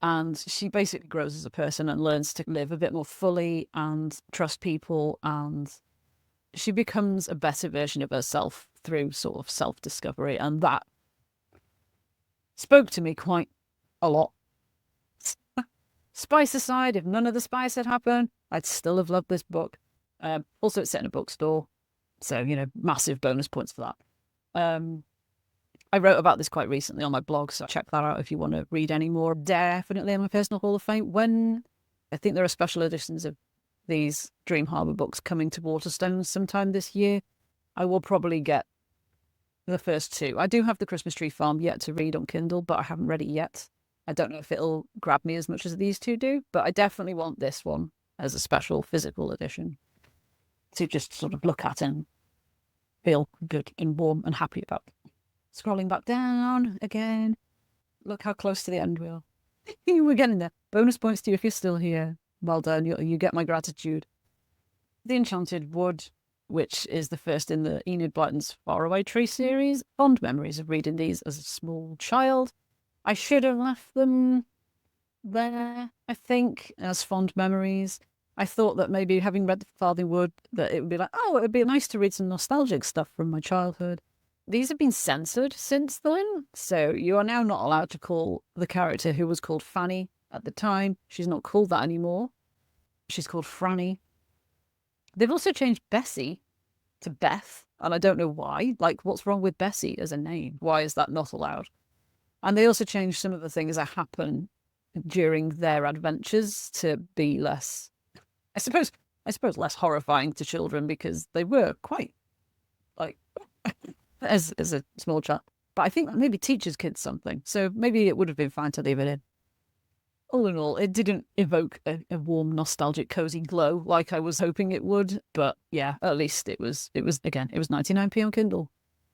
Speaker 1: And she basically grows as a person and learns to live a bit more fully and trust people. And she becomes a better version of herself through sort of self-discovery. And that spoke to me quite a lot. Spice aside, if none of the spice had happened, I'd still have loved this book. Also, it's set in a bookstore, so, massive bonus points for that. I wrote about this quite recently on my blog, so check that out if you want to read any more. Definitely in my personal Hall of Fame. When I think there are special editions of these Dream Harbour books coming to Waterstones sometime this year, I will probably get the first 2. I do have The Christmas Tree Farm yet to read on Kindle, but I haven't read it yet. I don't know if it'll grab me as much as these 2 do, but I definitely want this one as a special physical edition to just sort of look at and feel good and warm and happy about. Scrolling back down again. Look how close to the end we are. We're getting there. Bonus points to you if you're still here. Well done. You get my gratitude. The Enchanted Wood, which is the first in the Enid Blyton's Faraway Tree series. Fond memories of reading these as a small child. I should have left them there, I think, as fond memories. I thought that maybe having read The Farthing Wood, that it would be like, oh, it would be nice to read some nostalgic stuff from my childhood. These have been censored since then, so you are now not allowed to call the character who was called Fanny at the time. She's not called that anymore. She's called Franny. They've also changed Bessie to Beth, and I don't know why. Like, what's wrong with Bessie as a name? Why is that not allowed? And they also changed some of the things that happen during their adventures to be less, I suppose less horrifying to children because they were quite, like, as a small child. But I think maybe teaches kids something. So maybe it would have been fine to leave it in. All in all, it didn't evoke a warm, nostalgic, cozy glow like I was hoping it would. But yeah, at least it was 99p on Kindle.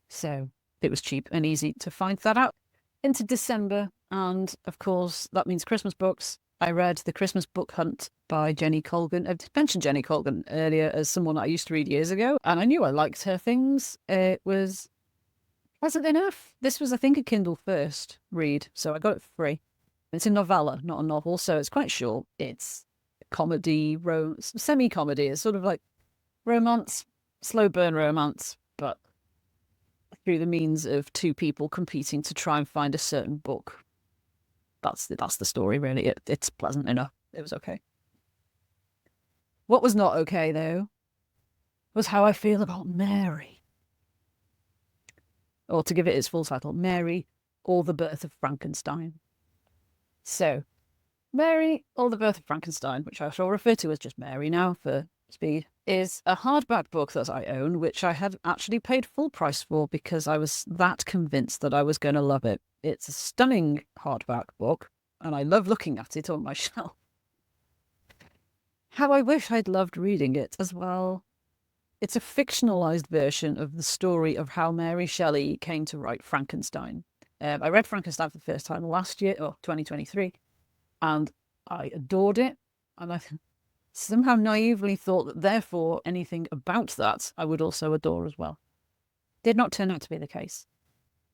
Speaker 1: So it was cheap and easy to find that out. Into December, and of course that means Christmas books. I read The Christmas Book Hunt by Jenny Colgan. I've mentioned Jenny Colgan earlier as someone I used to read years ago, and I knew I liked her things. It was pleasant enough. This was, I think, a Kindle first read, so I got it for free. It's a novella, not a novel, so it's quite short. It's comedy, semi-comedy. It's sort of like romance, slow burn romance, but through the means of two people competing to try and find a certain book. That's the story, really. It's pleasant enough. It was okay. What was not okay, though, was how I feel about Mary. Or to give it its full title, Mary or the Birth of Frankenstein. So, Mary or the Birth of Frankenstein, which I shall refer to as just Mary now for speed, is a hardback book that I own, which I had actually paid full price for because I was that convinced that I was going to love it. It's a stunning hardback book, and I love looking at it on my shelf. How I wish I'd loved reading it as well. It's a fictionalized version of the story of how Mary Shelley came to write Frankenstein. I read Frankenstein for the first time last year, or 2023, and I adored it. And I somehow naively thought that therefore anything about that I would also adore as well. Did not turn out to be the case.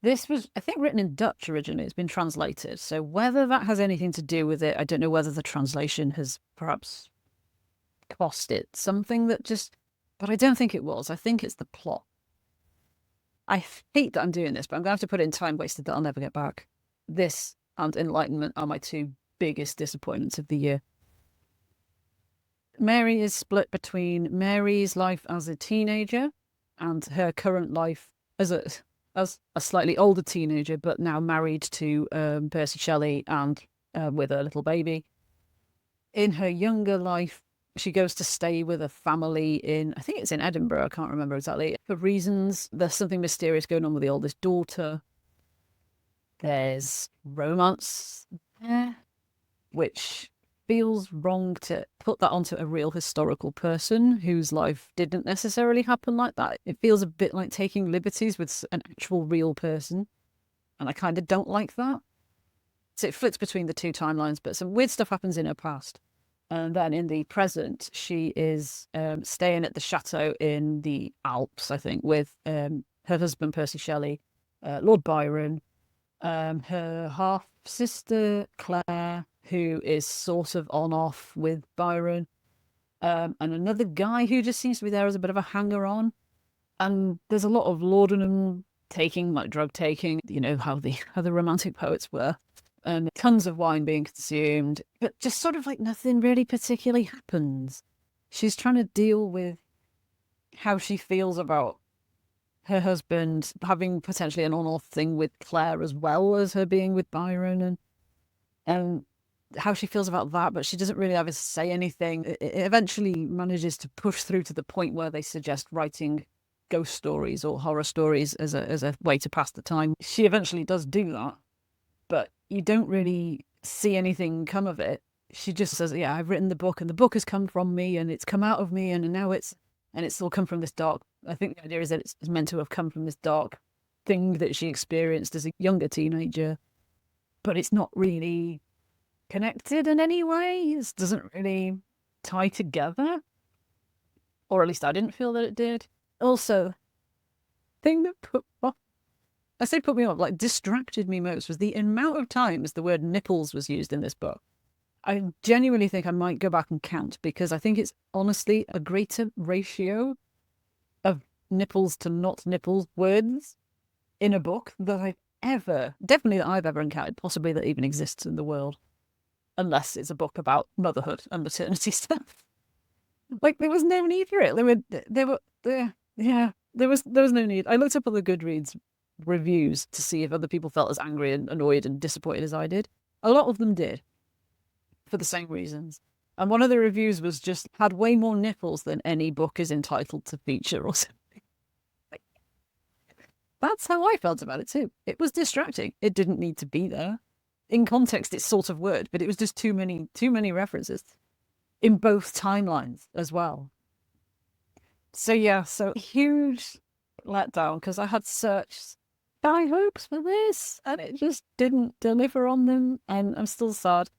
Speaker 1: This was, I think, written in Dutch originally. It's been translated. So whether that has anything to do with it, I don't know whether the translation has perhaps cost it something that just... But I don't think it was. I think it's the plot. I hate that I'm doing this, but I'm going to have to put in Time Wasted that I'll never get back. This and Enlightenment are my two biggest disappointments of the year. Mary is split between Mary's life as a teenager and her current life as a slightly older teenager, but now married to Percy Shelley and with a little baby. In her younger life, she goes to stay with a family in, I think it's in Edinburgh, I can't remember exactly. For reasons, there's something mysterious going on with the oldest daughter. There's romance there, which feels wrong to put that onto a real historical person whose life didn't necessarily happen like that. It feels a bit like taking liberties with an actual real person, and I kind of don't like that. So it flits between the two timelines, but some weird stuff happens in her past. And then in the present, she is staying at the chateau in the Alps, I think, with her husband, Percy Shelley, Lord Byron, her half-sister, Claire, who is sort of on-off with Byron, and another guy who just seems to be there as a bit of a hanger-on. And there's a lot of laudanum taking, like drug taking, you know, how the romantic poets were. And tons of wine being consumed, but just sort of like nothing really particularly happens. She's trying to deal with how she feels about her husband having potentially an on-off thing with Claire as well as her being with Byron, and how she feels about that, but she doesn't really ever say anything. It eventually manages to push through to the point where they suggest writing ghost stories or horror stories as a way to pass the time. She eventually does do that, but you don't really see anything come of it. She just says, yeah, I've written the book and the book has come from me and it's come out of me and now it's all come from this dark... I think the idea is that it's meant to have come from this dark thing that she experienced as a younger teenager, but it's not really connected in any way. It doesn't really tie together, or at least I didn't feel that it did. Also, thing that put me off, like distracted me most, was the amount of times the word nipples was used in this book. I genuinely think I might go back and count, because I think it's honestly a greater ratio of nipples to not nipples words in a book that I've ever encountered, possibly that even exists in the world, unless it's a book about motherhood and maternity stuff. Like, there was no need for it. There was no need. I looked up all the Goodreads reviews to see if other people felt as angry and annoyed and disappointed as I did. A lot of them did, for the same reasons. And one of the reviews was just had way more nipples than any book is entitled to feature or something. Like, that's how I felt about it too. It was distracting. It didn't need to be there. In context, it's sort of weird, but it was just too many references in both timelines as well. So yeah, huge letdown, because I had such high hopes for this and it just didn't deliver on them, and I'm still sad.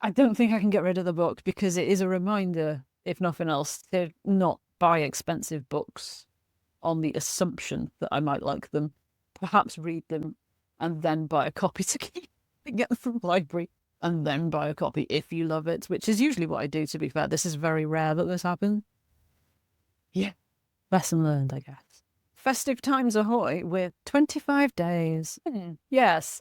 Speaker 1: I don't think I can get rid of the book because it is a reminder, if nothing else, to not buy expensive books on the assumption that I might like them. Perhaps read them and then buy a copy to keep and get them from the library and then buy a copy if you love it, which is usually what I do, to be fair. This is very rare that this happens. Yeah. Lesson learned, I guess. Festive times ahoy with 25 days. Yes.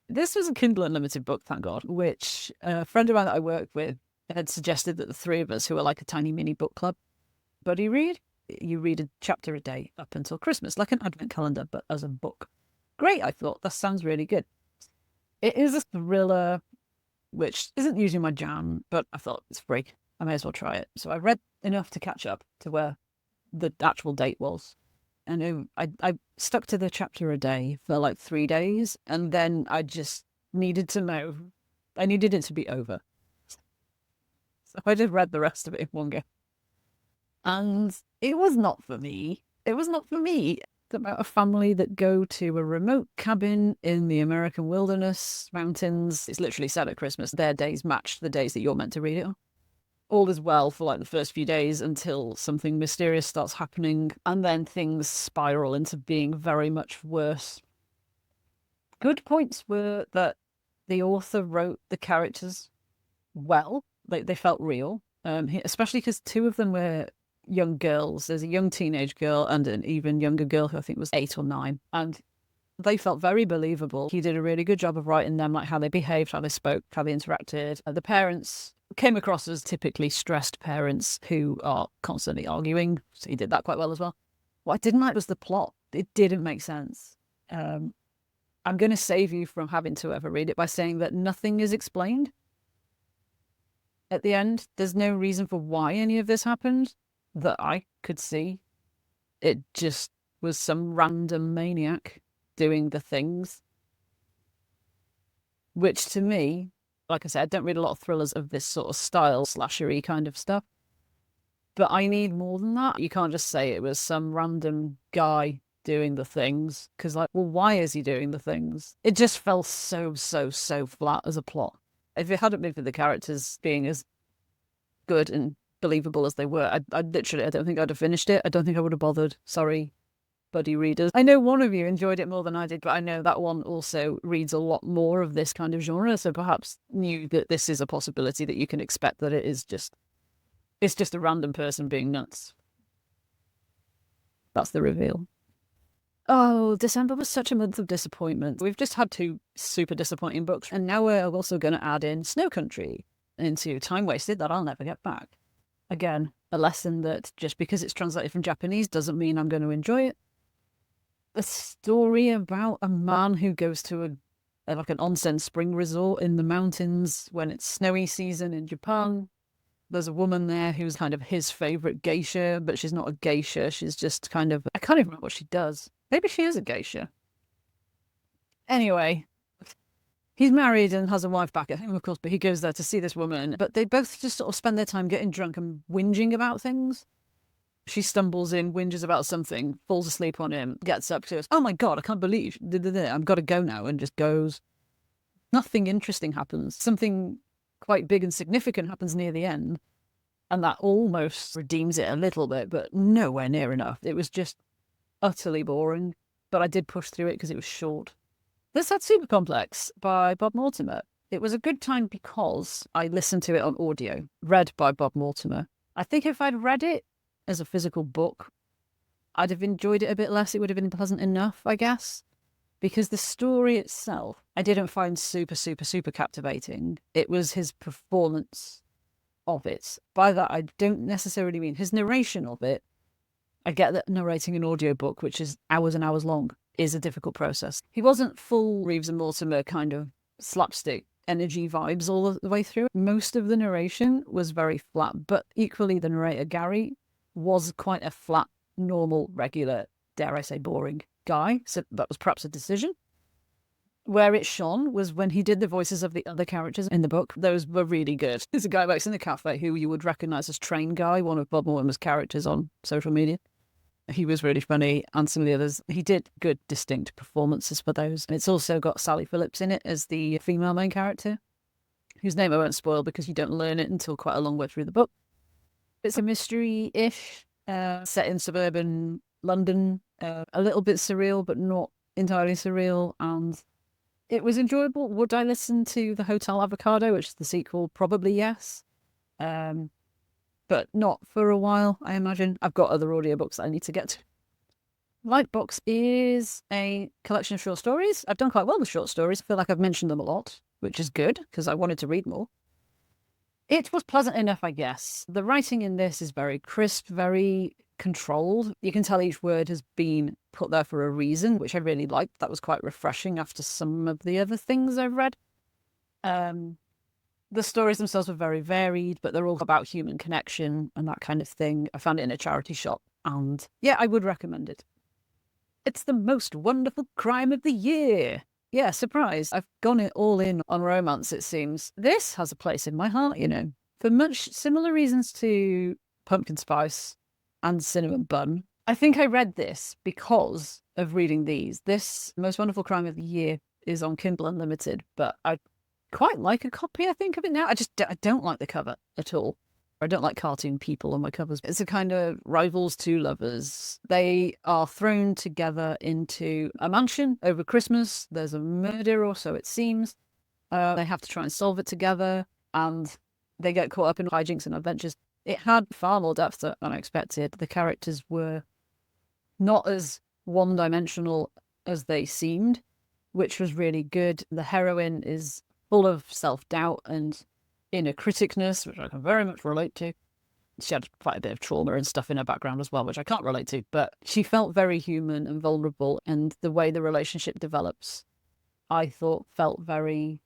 Speaker 1: This was a Kindle Unlimited book, thank God, which a friend of mine that I worked with had suggested that the three of us, who are like a tiny mini book club, buddy read. You read a chapter a day up until Christmas, like an advent calendar, but as a book. Great, I thought. That sounds really good. It is a thriller, which isn't usually my jam, but I thought it's free. I may as well try it. So I read enough to catch up to where the actual date was. And I stuck to the chapter a day for like 3 days, and then I just needed to know. I needed it to be over. So I just read the rest of it in one go. And it was not for me. It was not for me. It's about a family that go to a remote cabin in the American wilderness mountains. It's literally set at Christmas. Their days match the days that you're meant to read it on. All is well for like the first few days until something mysterious starts happening, and then things spiral into being very much worse. Good points were that the author wrote the characters well. They felt real, especially because two of them were young girls. There's a young teenage girl and an even younger girl who I think was 8 or 9. And they felt very believable. He did a really good job of writing them, like how they behaved, how they spoke, how they interacted. The parents came across as typically stressed parents who are constantly arguing. So he did that quite well as well. What I didn't like was the plot. It didn't make sense. I'm going to save you from having to ever read it by saying that nothing is explained. At the end, there's no reason for why any of this happened that I could see. It just was some random maniac doing the things. Which to me, like I said, I don't read a lot of thrillers of this sort of style, slashery kind of stuff. But I need more than that. You can't just say it was some random guy doing the things. Because, like, well, why is he doing the things? It just fell so flat as a plot. If it hadn't been for the characters being as good and believable as they were, I literally, I don't think I'd have finished it. I don't think I would have bothered. Sorry, buddy readers. I know one of you enjoyed it more than I did, but I know that one also reads a lot more of this kind of genre, so perhaps knew that this is a possibility that you can expect that it's just a random person being nuts. That's the reveal. Oh, December was such a month of disappointment. We've just had 2 super disappointing books, and now we're also going to add in Snow Country into time wasted that I'll never get back. Again, a lesson that just because it's translated from Japanese doesn't mean I'm going to enjoy it. A story about a man who goes to like an onsen spring resort in the mountains when it's snowy season in Japan. There's a woman there who's kind of his favorite geisha, but she's not a geisha. She's just kind of, I can't even remember what she does. Maybe she is a geisha. Anyway, he's married and has a wife back at home, of course, but he goes there to see this woman. But they both just sort of spend their time getting drunk and whinging about things. She stumbles in, whinges about something, falls asleep on him, gets up, goes, "Oh my God, I can't believe I've got to go now," and just goes. Nothing interesting happens. Something quite big and significant happens near the end, and that almost redeems it a little bit, but nowhere near enough. It was just utterly boring, but I did push through it because it was short. There's that Super Complex by Bob Mortimer. It was a good time because I listened to it on audio, read by Bob Mortimer. I think if I'd read it as a physical book, I'd have enjoyed it a bit less. It would have been pleasant enough, I guess. Because the story itself, I didn't find super captivating. It was his performance of it. By that, I don't necessarily mean his narration of it. I get that narrating an audiobook, which is hours and hours long, is a difficult process. He wasn't full Reeves and Mortimer kind of slapstick energy vibes all the way through. Most of the narration was very flat, but equally the narrator, Gary, was quite a flat, normal, regular, dare I say boring guy, so that was perhaps a decision. Where it shone was when he did the voices of the other characters in the book. Those were really good. There's a guy who works in the cafe who you would recognise as Train Guy, one of Bob Mortimer's characters on social media. He was really funny, and some of the others. He did good, distinct performances for those. And it's also got Sally Phillips in it as the female main character. whose name I won't spoil because you don't learn it until quite a long way through the book. It's a mystery-ish, set in suburban London, a little bit surreal, but not entirely surreal, and it was enjoyable. Would I listen to The Hotel Avocado, which is the sequel? Probably yes. But not for a while, I imagine. I've got other audiobooks that I need to get to. Lightbox is a collection of short stories. I've done quite well with short stories. I feel like I've mentioned them a lot, which is good because I wanted to read more. It was pleasant enough, I guess. The writing in this is very crisp, very controlled. You can tell each word has been put there for a reason, which I really liked. That was quite refreshing after some of the other things I've read. The stories themselves were very varied, but they're all about human connection and that kind of thing. I found it in a charity shop, and yeah, I would recommend it. It's the most wonderful crime of the year. Yeah, surprise. I've gone it all in on romance, it seems. This has a place in my heart, for much similar reasons to Pumpkin Spice and Cinnamon Bun. I think I read this because of reading these. This Most Wonderful Crime of the Year is on Kindle Unlimited, but I quite like a copy, I think, of it now. I don't like the cover at all. I don't like cartoon people on my covers. It's a kind of rivals to lovers. They are thrown together into a mansion over Christmas. There's a murder, or so it seems. They have to try and solve it together, and they get caught up in hijinks and adventures. It had far more depth than I expected. The characters were not as one-dimensional as they seemed, which was really good. The heroine is full of self-doubt and inner criticness, which I can very much relate to. She had quite a bit of trauma and stuff in her background as well, which I can't relate to, but she felt very human and vulnerable, and the way the relationship develops, I thought, felt very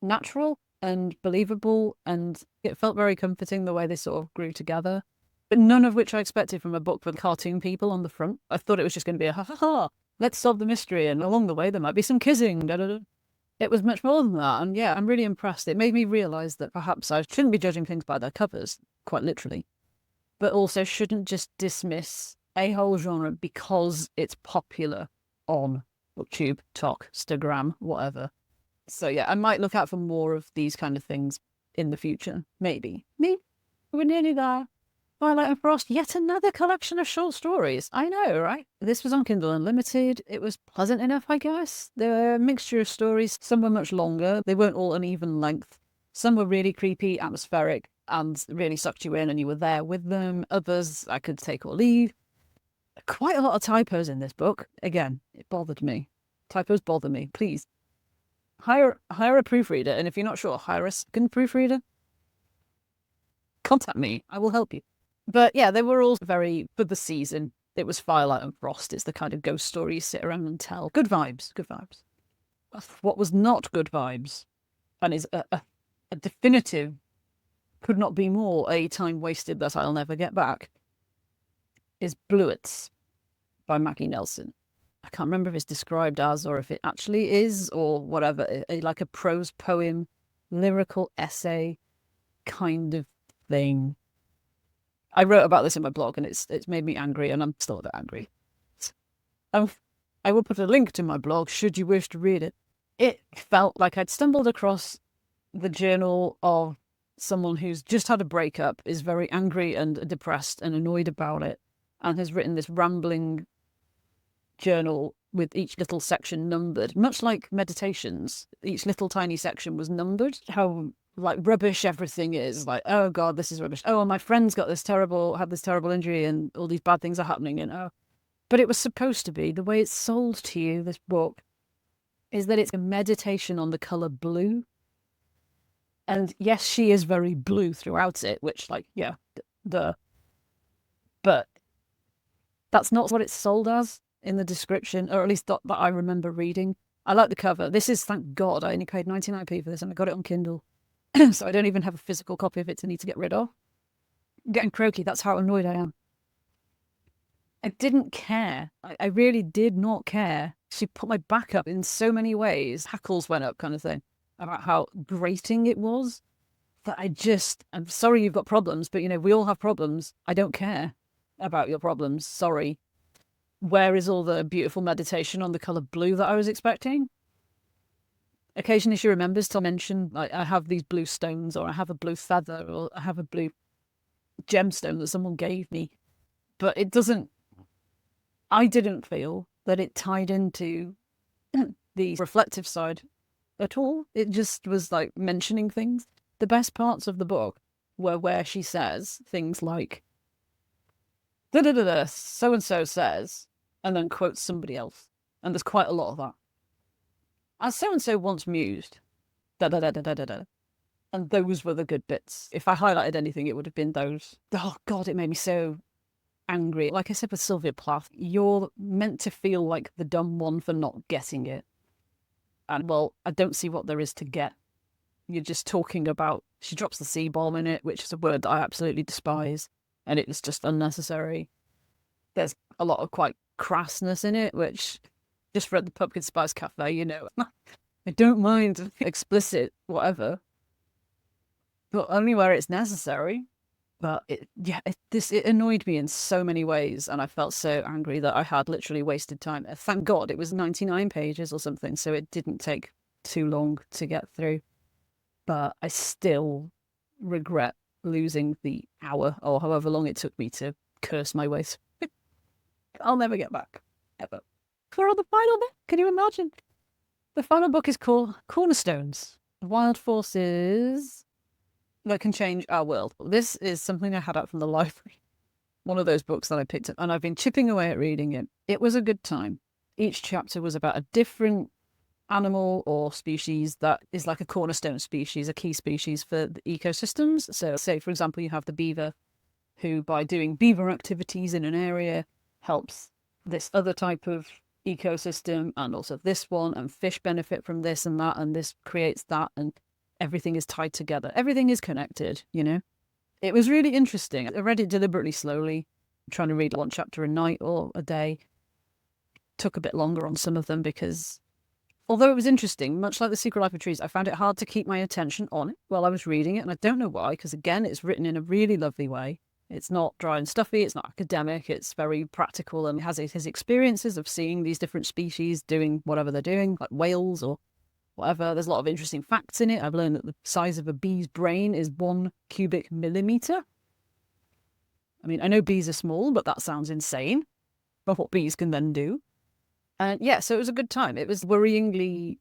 Speaker 1: natural and believable, and it felt very comforting the way they sort of grew together. But none of which I expected from a book with cartoon people on the front. I thought it was just going to be a ha, let's solve the mystery, and along the way there might be some kissing, da-da-da. It was much more than that, and yeah, I'm really impressed. It made me realise that perhaps I shouldn't be judging things by their covers, quite literally, but also shouldn't just dismiss a whole genre because it's popular on BookTube, Tok, Instagram, whatever. So yeah, I might look out for more of these kind of things in the future. Maybe. We're nearly there. Twilight and Frost, yet another collection of short stories. I know, right? This was on Kindle Unlimited. It was pleasant enough, I guess. There were a mixture of stories. Some were much longer. They weren't all an even length. Some were really creepy, atmospheric, and really sucked you in and you were there with them. Others I could take or leave. Quite a lot of typos in this book. Again, it bothered me. Typos bother me. Please. Hire a proofreader, and if you're not sure, hire a second proofreader. Contact me. I will help you. But yeah, they were all very, for the season, it was Firelight and Frost. It's the kind of ghost story you sit around and tell. Good vibes, good vibes. What was not good vibes, and is a definitive, could not be more a time wasted that I'll never get back, is Bluets by Maggie Nelson. I can't remember if it's described as, or if it actually is, or whatever, like a prose poem, lyrical essay kind of thing. I wrote about this in my blog, and it's made me angry, and I'm still a bit angry. I will put a link to my blog should you wish to read it. It felt like I'd stumbled across the journal of someone who's just had a breakup, is very angry and depressed and annoyed about it, and has written this rambling journal with each little section numbered, much like meditations. Each little tiny section was numbered. How like rubbish everything is, like, oh god, this is rubbish, oh my friend's had this terrible injury and all these bad things are happening, and oh, but it was supposed to be, the way it's sold to you, this book, is that it's a meditation on the color blue. And yes, she is very blue throughout it, which, like, yeah, but that's not what it's sold as in the description, or at least that I remember reading. I like the cover. This is, thank god, I only paid 99p for this, and I got it on Kindle. So I don't even have a physical copy of it to need to get rid of. I'm getting croaky, that's how annoyed I am. I didn't care. I really did not care. She put my back up in so many ways. Hackles went up kind of thing. About how grating it was. That I'm sorry you've got problems, but we all have problems. I don't care about your problems. Sorry. Where is all the beautiful meditation on the colour blue that I was expecting? occasionally she remembers to mention, like, I have these blue stones, or I have a blue feather, or I have a blue gemstone that someone gave me. But it doesn't, I didn't feel that it tied into the reflective side at all. It just was like mentioning things. The best parts of the book were where she says things like, da da da da, so and so says, and then quotes somebody else. And there's quite a lot of that. As so and so once mused, da da da da da da da. And those were the good bits. If I highlighted anything, it would have been those. Oh God, it made me so angry. Like I said with Sylvia Plath, you're meant to feel like the dumb one for not getting it. And well, I don't see what there is to get. You're just talking about, she drops the C-bomb in it, which is a word that I absolutely despise. And it was just unnecessary. There's a lot of quite crassness in it, which just read the Pumpkin Spice Cafe, you know. I don't mind explicit, whatever, but only where it's necessary. But it annoyed me in so many ways, and I felt so angry that I had literally wasted time. Thank God it was 99 pages or something, so it didn't take too long to get through. But I still regret losing the hour or however long it took me to curse my way through. I'll never get back, ever. For the final bit, can you imagine? The final book is called Cornerstones, Wild Forces that Can Change Our World. This is something I had out from the library. One of those books that I picked up, and I've been chipping away at reading it. It was a good time. Each chapter was about a different animal or species that is like a cornerstone species, a key species for the ecosystems. So say, for example, you have the beaver, who by doing beaver activities in an area helps this other type of ecosystem, and also this one, and fish benefit from this and that, and this creates that, and everything is tied together. Everything is connected, you know? It was really interesting. I read it deliberately slowly, trying to read one chapter a night or a day. Took a bit longer on some of them because although it was interesting, much like The Secret Life of Trees, I found it hard to keep my attention on it while I was reading it. And I don't know why, because again, it's written in a really lovely way. It's not dry and stuffy, it's not academic, it's very practical, and has his experiences of seeing these different species doing whatever they're doing, like whales or whatever. There's a lot of interesting facts in it. I've learned that the size of a bee's brain is 1 cubic millimeter. I mean, I know bees are small, but that sounds insane for what bees can then do. And yeah, so it was a good time. It was worryingly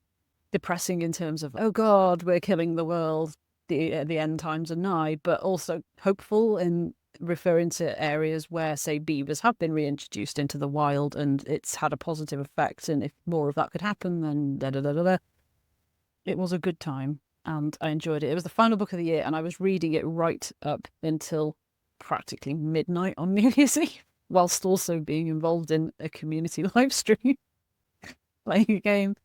Speaker 1: depressing in terms of, oh God, we're killing the world, the end times are nigh, but also hopeful in referring to areas where, say, beavers have been reintroduced into the wild and it's had a positive effect. And if more of that could happen, then da-da-da-da-da. It was a good time and I enjoyed it. It was the final book of the year and I was reading it right up until practically midnight on New Year's Eve, whilst also being involved in a community live stream, playing a game.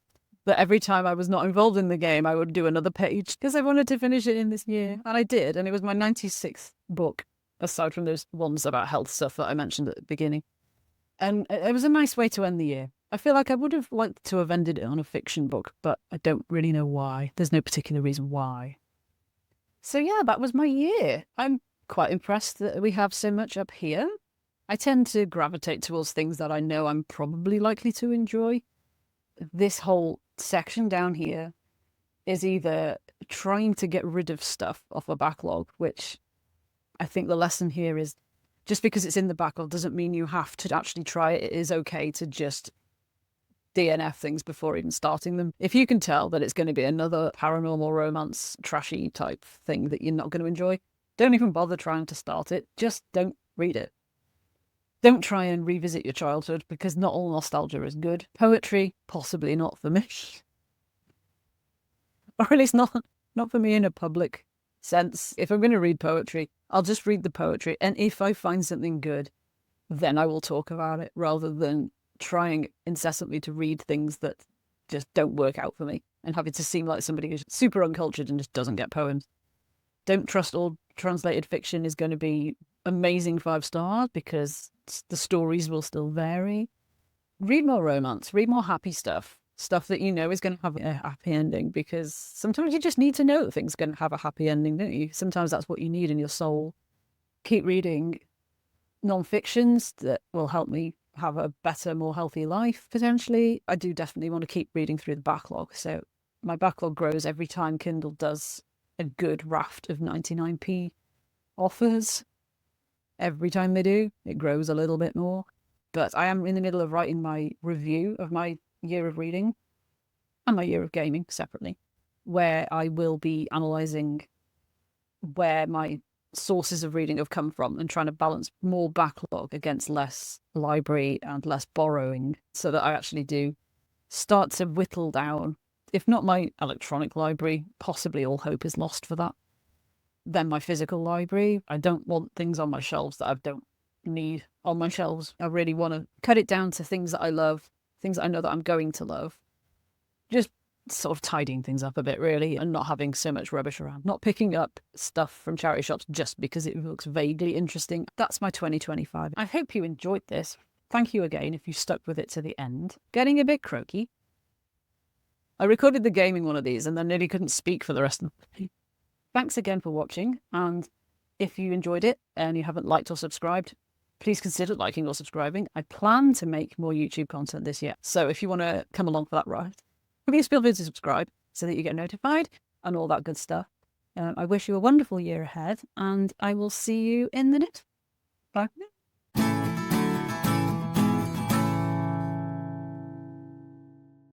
Speaker 1: But every time I was not involved in the game, I would do another page because I wanted to finish it in this year. And I did. And it was my 96th book, aside from those ones about health stuff that I mentioned at the beginning. And it was a nice way to end the year. I feel like I would have liked to have ended it on a fiction book, but I don't really know why. There's no particular reason why. So yeah, that was my year. I'm quite impressed that we have so much up here. I tend to gravitate towards things that I know I'm probably likely to enjoy. This whole section down here is either trying to get rid of stuff off a backlog, which I think the lesson here is just because it's in the backlog doesn't mean you have to actually try it. It is okay to just DNF things before even starting them. If you can tell that it's going to be another paranormal romance, trashy type thing that you're not going to enjoy, don't even bother trying to start it. Just don't read it. Don't try and revisit your childhood because not all nostalgia is good. Poetry, possibly not for me. Or at least not for me in a public sense. If I'm going to read poetry, I'll just read the poetry. And if I find something good, then I will talk about it rather than trying incessantly to read things that just don't work out for me and having to seem like somebody who's super uncultured and just doesn't get poems. Don't trust all translated fiction is going to be amazing 5 stars because the stories will still vary. Read more romance, read more happy stuff that you know is going to have a happy ending, because sometimes you just need to know that things are going to have a happy ending, don't you? Sometimes that's what you need in your soul. Keep reading non-fictions that will help me have a better, more healthy life, potentially. I do definitely want to keep reading through the backlog, so my backlog grows every time Kindle does a good raft of 99p offers. Every time they do, it grows a little bit more. But I am in the middle of writing my review of my year of reading and my year of gaming separately, where I will be analysing where my sources of reading have come from and trying to balance more backlog against less library and less borrowing, so that I actually do start to whittle down, if not my electronic library, possibly all hope is lost for that, then my physical library. I don't want things on my shelves that I don't need on my shelves. I really want to cut it down to things that I love, things that I know that I'm going to love. Just sort of tidying things up a bit, really, and not having so much rubbish around. Not picking up stuff from charity shops just because it looks vaguely interesting. That's my 2025. I hope you enjoyed this. Thank you again if you stuck with it to the end. Getting a bit croaky. I recorded the gaming one of these and then nearly couldn't speak for the rest of the. Thanks again for watching, and if you enjoyed it and you haven't liked or subscribed, please consider liking or subscribing. I plan to make more YouTube content this year, so if you want to come along for that ride, please feel free to subscribe so that you get notified and all that good stuff. I wish you a wonderful year ahead, and I will see you in the next. Bye.